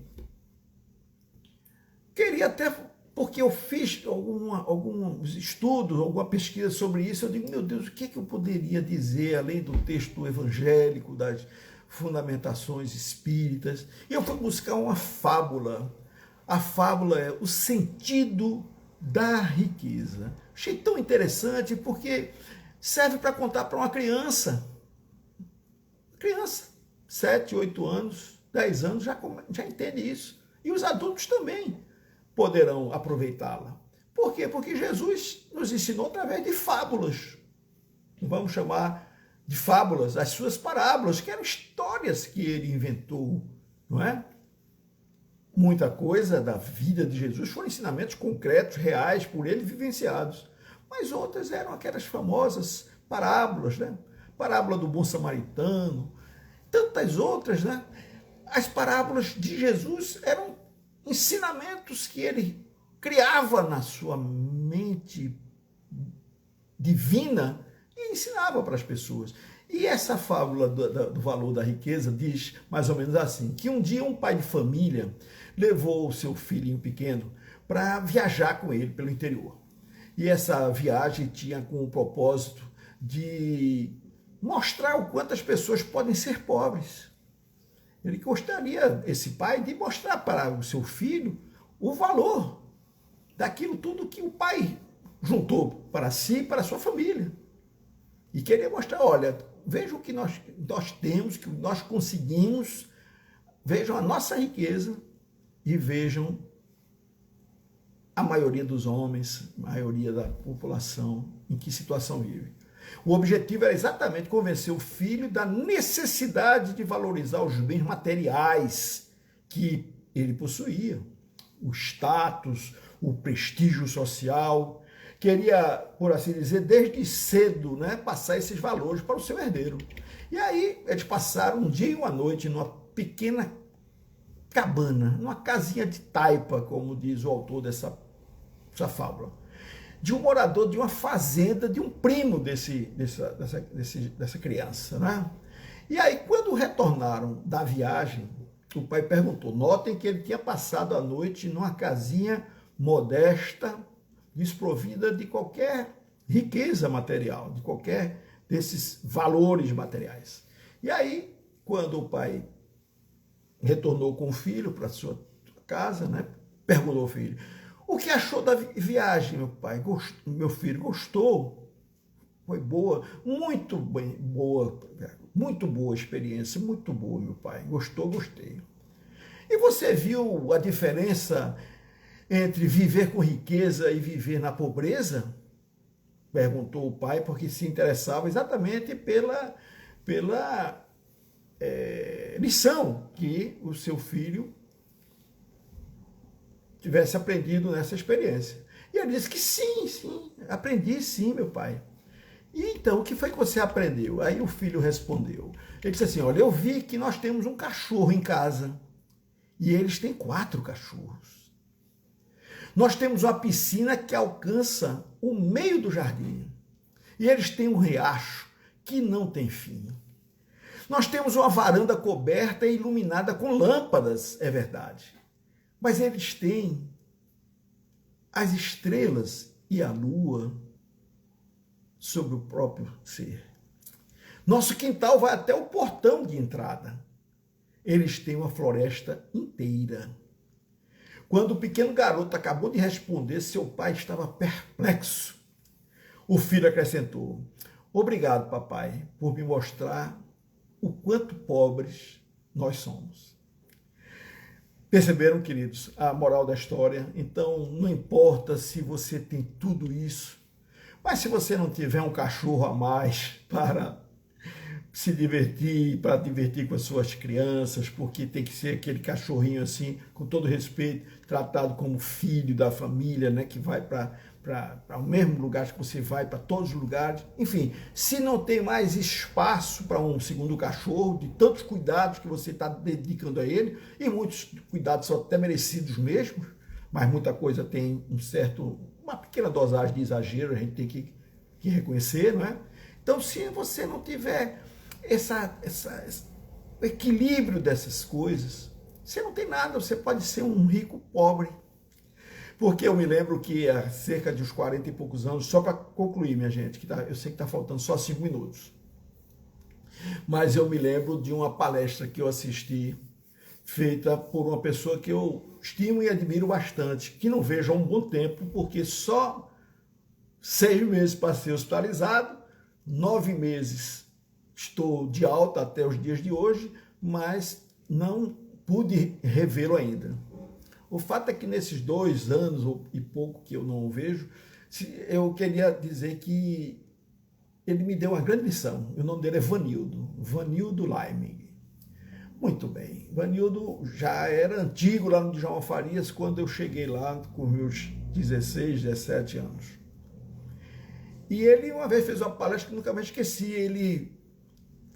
Speaker 1: queria até, porque eu fiz alguns estudos, alguma pesquisa sobre isso, eu digo, meu Deus, o que é que eu poderia dizer, além do texto evangélico, das fundamentações espíritas? E eu fui buscar uma fábula. A fábula é o sentido da riqueza. Achei tão interessante porque serve para contar para uma criança. Criança, 7, 8 anos, 10 anos, já entende isso. E os adultos também poderão aproveitá-la. Por quê? Porque Jesus nos ensinou através de fábulas. Vamos chamar de fábulas as suas parábolas, que eram histórias que ele inventou, não é? Muita coisa da vida de Jesus foram ensinamentos concretos, reais, por ele vivenciados. Mas outras eram aquelas famosas parábolas, né? Parábola do bom samaritano, tantas outras, né? As parábolas de Jesus eram ensinamentos que ele criava na sua mente divina e ensinava para as pessoas. E essa fábula do valor da riqueza diz mais ou menos assim, que um dia um pai de família levou o seu filhinho pequeno para viajar com ele pelo interior. E essa viagem tinha com o propósito de mostrar o quanto as pessoas podem ser pobres. Ele gostaria, esse pai, de mostrar para o seu filho o valor daquilo tudo que o pai juntou para si e para a sua família. E queria mostrar, olha, vejam o que nós temos, que nós conseguimos, vejam a nossa riqueza e vejam a maioria dos homens, a maioria da população, em que situação vive. O objetivo era exatamente convencer o filho da necessidade de valorizar os bens materiais que ele possuía, o status, o prestígio social. Queria, por assim dizer, desde cedo, né, passar esses valores para o seu herdeiro. E aí eles passaram um dia e uma noite numa pequena cabana, numa casinha de taipa, como diz o autor dessa fábula, de um morador de uma fazenda, de um primo dessa criança, né? E aí, quando retornaram da viagem, o pai perguntou, notem que ele tinha passado a noite numa casinha modesta, desprovida de qualquer riqueza material, de qualquer desses valores materiais. E aí, quando o pai retornou com o filho para sua casa, né, perguntou ao filho, o que achou da viagem, meu pai? Meu filho gostou? Foi boa? Muito bem, boa, muito boa experiência, muito boa, meu pai. Gostou? Gostei. E você viu a diferença entre viver com riqueza e viver na pobreza? Perguntou o pai, porque se interessava exatamente pela lição que o seu filho tivesse aprendido nessa experiência. E ele disse que sim, aprendi sim, meu pai. E então, o que foi que você aprendeu? Aí o filho respondeu. Ele disse assim, olha, eu vi que nós temos um cachorro em casa e eles têm 4 cachorros. Nós temos uma piscina que alcança o meio do jardim e eles têm um riacho que não tem fim. Nós temos uma varanda coberta e iluminada com lâmpadas, é verdade. Mas eles têm as estrelas e a lua sobre o próprio ser. Nosso quintal vai até o portão de entrada. Eles têm uma floresta inteira. Quando o pequeno garoto acabou de responder, seu pai estava perplexo. O filho acrescentou, obrigado, papai, por me mostrar o quanto pobres nós somos. Perceberam, queridos, a moral da história? Então, não importa se você tem tudo isso, mas se você não tiver um cachorro a mais para se divertir, para divertir com as suas crianças, porque tem que ser aquele cachorrinho assim, com todo respeito, tratado como filho da família, né, que vai para o mesmo lugar que você vai, para todos os lugares. Enfim, se não tem mais espaço para um segundo cachorro, de tantos cuidados que você está dedicando a ele, e muitos cuidados são até merecidos mesmo, mas muita coisa tem uma pequena dosagem de exagero, a gente tem que reconhecer, não é? Então, se você não tiver o equilíbrio dessas coisas, você não tem nada, você pode ser um rico pobre. Porque eu me lembro que há cerca de uns 40 e poucos anos, só para concluir, minha gente, eu sei que está faltando só 5 minutos, mas eu me lembro de uma palestra que eu assisti, feita por uma pessoa que eu estimo e admiro bastante, que não vejo há um bom tempo, porque só 6 meses passei hospitalizado, 9 meses estou de alta até os dias de hoje, mas não pude revê-lo ainda. O fato é que nesses 2 anos e pouco que eu não o vejo, eu queria dizer que ele me deu uma grande lição. O nome dele é Vanildo Leiming. Muito bem, Vanildo já era antigo lá no Djalma Farias, quando eu cheguei lá com meus 16, 17 anos. E ele uma vez fez uma palestra que nunca mais esqueci, ele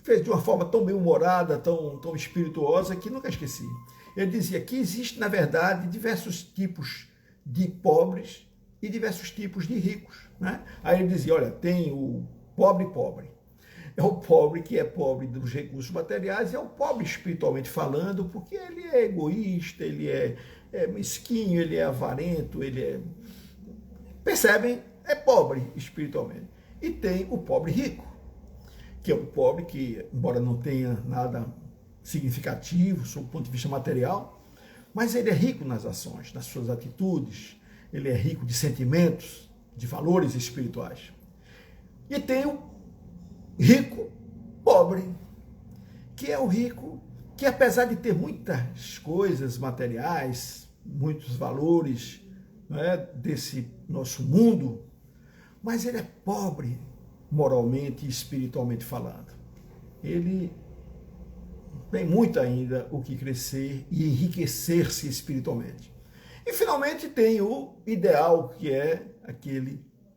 Speaker 1: fez de uma forma tão bem-humorada, tão espirituosa, que nunca esqueci. Ele dizia que existe, na verdade, diversos tipos de pobres e diversos tipos de ricos, né? Aí ele dizia, olha, tem o pobre. É o pobre que é pobre dos recursos materiais, é o pobre espiritualmente falando, porque ele é egoísta, ele é mesquinho, ele é avarento, ele é... Percebem é pobre espiritualmente. E tem o pobre rico, que é o pobre que, embora não tenha nada significativo sob o ponto de vista material, mas ele é rico nas ações, nas suas atitudes, ele é rico de sentimentos, de valores espirituais. E tem o rico pobre, que é o rico que, apesar de ter muitas coisas materiais, muitos valores, né, desse nosso mundo, mas ele é pobre moralmente e espiritualmente falando. Ele tem muito ainda o que crescer e enriquecer-se espiritualmente. E finalmente tem o ideal, que é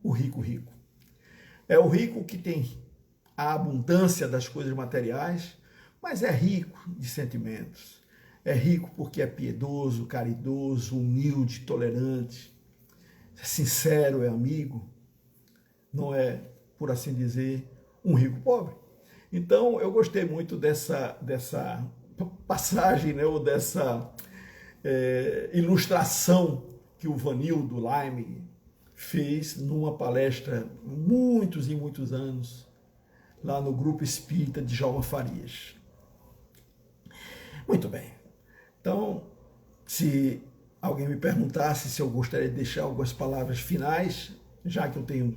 Speaker 1: o rico rico. É o rico que tem a abundância das coisas materiais, mas é rico de sentimentos. É rico porque é piedoso, caridoso, humilde, tolerante, é sincero, é amigo. Não é, por assim dizer, um rico pobre. Então, eu gostei muito dessa passagem, né, ou dessa ilustração que o Vanildo Laime fez numa palestra muitos e muitos anos, lá no Grupo Espírita de Djalma Farias. Muito bem. Então, se alguém me perguntasse se eu gostaria de deixar algumas palavras finais, já que eu tenho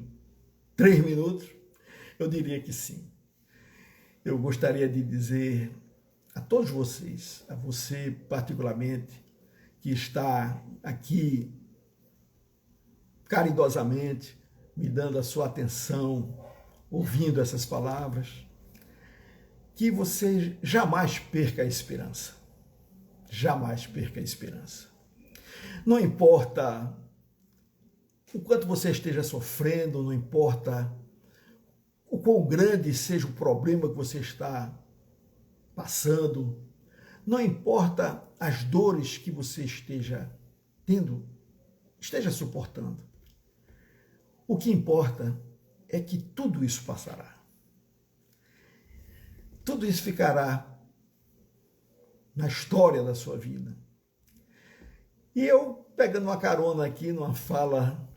Speaker 1: 3 minutos, eu diria que sim. Eu gostaria de dizer a todos vocês, a você particularmente, que está aqui caridosamente me dando a sua atenção, ouvindo essas palavras, que você jamais perca a esperança. Jamais perca a esperança. Não importa o quanto você esteja sofrendo, não importa o quão grande seja o problema que você está passando, não importa as dores que você esteja tendo, esteja suportando. O que importa é que tudo isso passará. Tudo isso ficará na história da sua vida. E eu, pegando uma carona aqui numa fala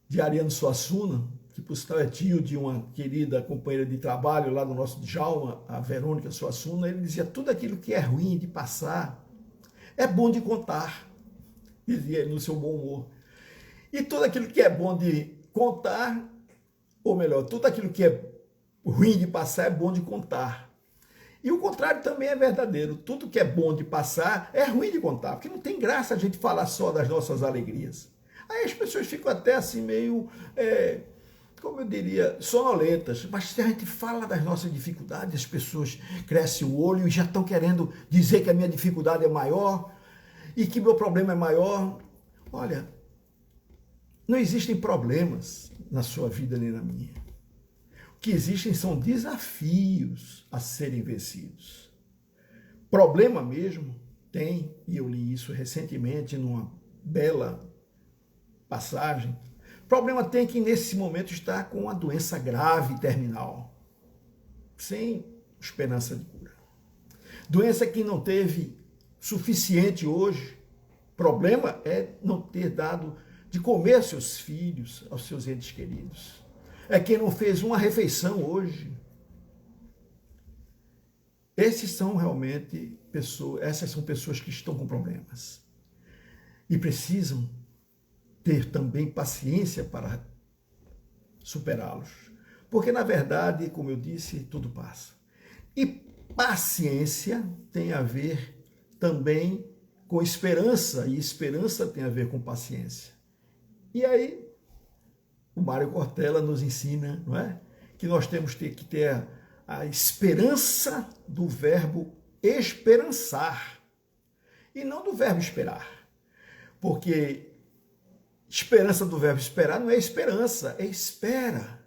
Speaker 1: de Ariano Suassuna, que por sinal é tio de uma querida companheira de trabalho lá do nosso Djalma, a Verônica Suassuna, ele dizia: tudo aquilo que é ruim de passar é bom de contar, dizia ele no seu bom humor. E tudo aquilo que é bom de contar, ou melhor, tudo aquilo que é ruim de passar é bom de contar. E o contrário também é verdadeiro. Tudo que é bom de passar é ruim de contar, porque não tem graça a gente falar só das nossas alegrias. Aí as pessoas ficam até assim meio, como eu diria, sonolentas. Mas se a gente fala das nossas dificuldades, as pessoas crescem o olho e já estão querendo dizer que a minha dificuldade é maior e que meu problema é maior. Olha, não existem problemas na sua vida nem na minha. O que existem são desafios a serem vencidos. Problema mesmo tem, e eu li isso recentemente numa bela passagem, problema tem que nesse momento está com uma doença grave terminal, sem esperança de cura. Doença que não teve suficiente hoje. Problema é não ter dado de comer aos seus filhos, aos seus entes queridos. É quem não fez uma refeição hoje. Essas são pessoas que estão com problemas. E precisam ter também paciência para superá-los. Porque, na verdade, como eu disse, tudo passa. E paciência tem a ver também com esperança, e esperança tem a ver com paciência. E aí, o Mário Cortella nos ensina, não é? Que nós temos que ter a esperança do verbo esperançar, e não do verbo esperar. Porque esperança do verbo esperar não é esperança, é espera,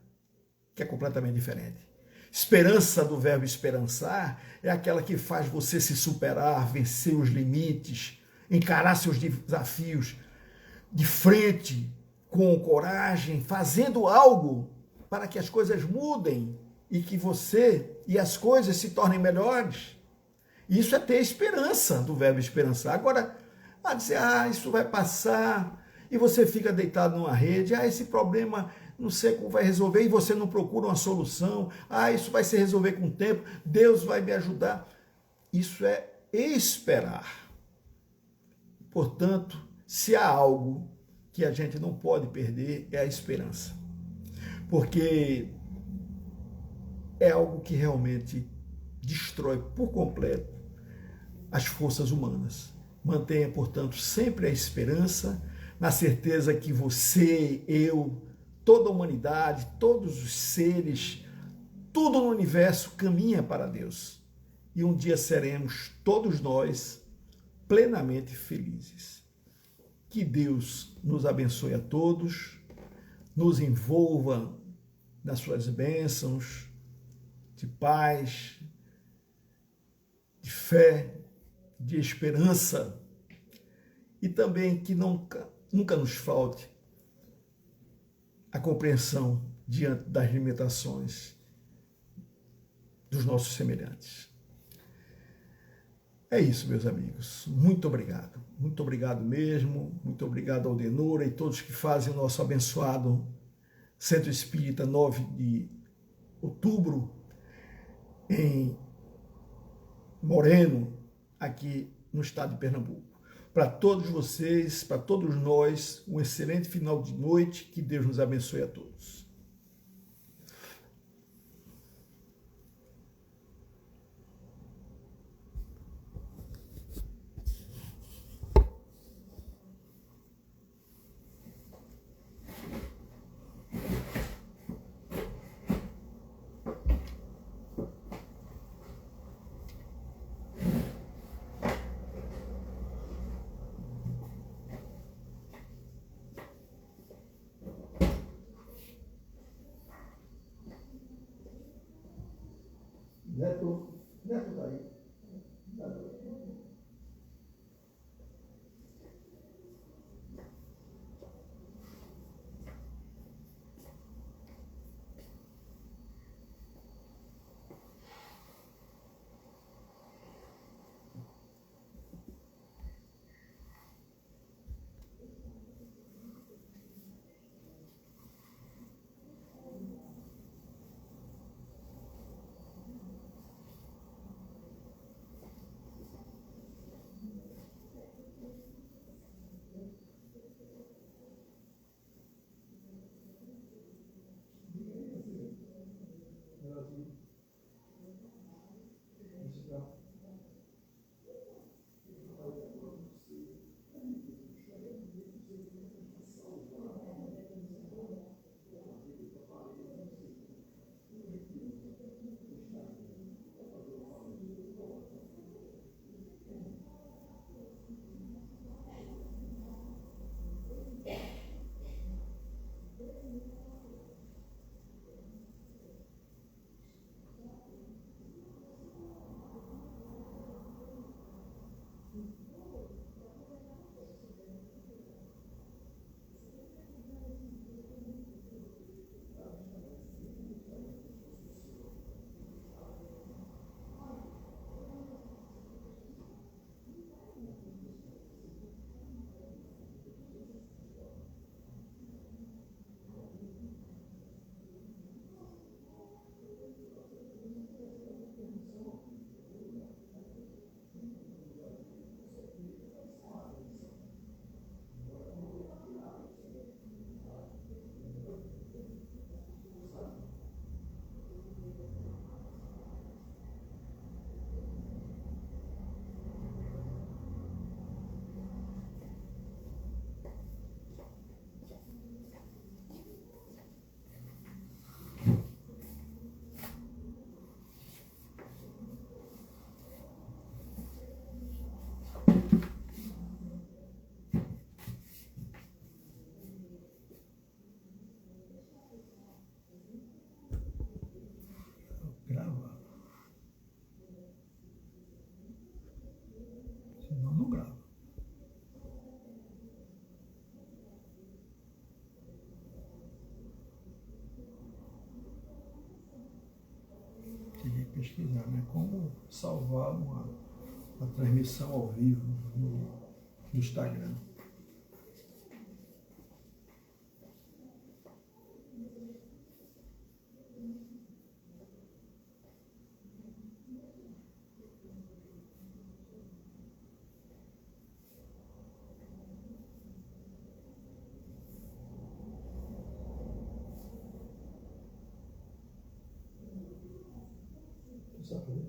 Speaker 1: que é completamente diferente. Esperança do verbo esperançar é aquela que faz você se superar, vencer os limites, encarar seus desafios de frente, com coragem, fazendo algo para que as coisas mudem e que você e as coisas se tornem melhores. Isso é ter esperança do verbo esperançar. Agora, a dizer, isso vai passar, e você fica deitado numa rede, esse problema não sei como vai resolver, e você não procura uma solução, isso vai se resolver com o tempo, Deus vai me ajudar. Isso é esperar. Portanto, se há algo que a gente não pode perder, é a esperança. Porque é algo que realmente destrói por completo as forças humanas. Mantenha, portanto, sempre a esperança, na certeza que você, eu, toda a humanidade, todos os seres, tudo no universo caminha para Deus. E um dia seremos, todos nós, plenamente felizes. Que Deus nos abençoe a todos, nos envolva nas suas bênçãos de paz, de fé, de esperança, e também que nunca nos falte a compreensão diante das limitações dos nossos semelhantes. É isso, meus amigos. Muito obrigado mesmo. Muito obrigado ao Aldenora e todos que fazem o nosso abençoado Centro Espírita 9 de outubro em Moreno, aqui no estado de Pernambuco. Para todos vocês, para todos nós, um excelente final de noite. Que Deus nos abençoe a todos. Neto daí. Pesquisar, né? Como salvar uma transmissão ao vivo no Instagram. Exatamente.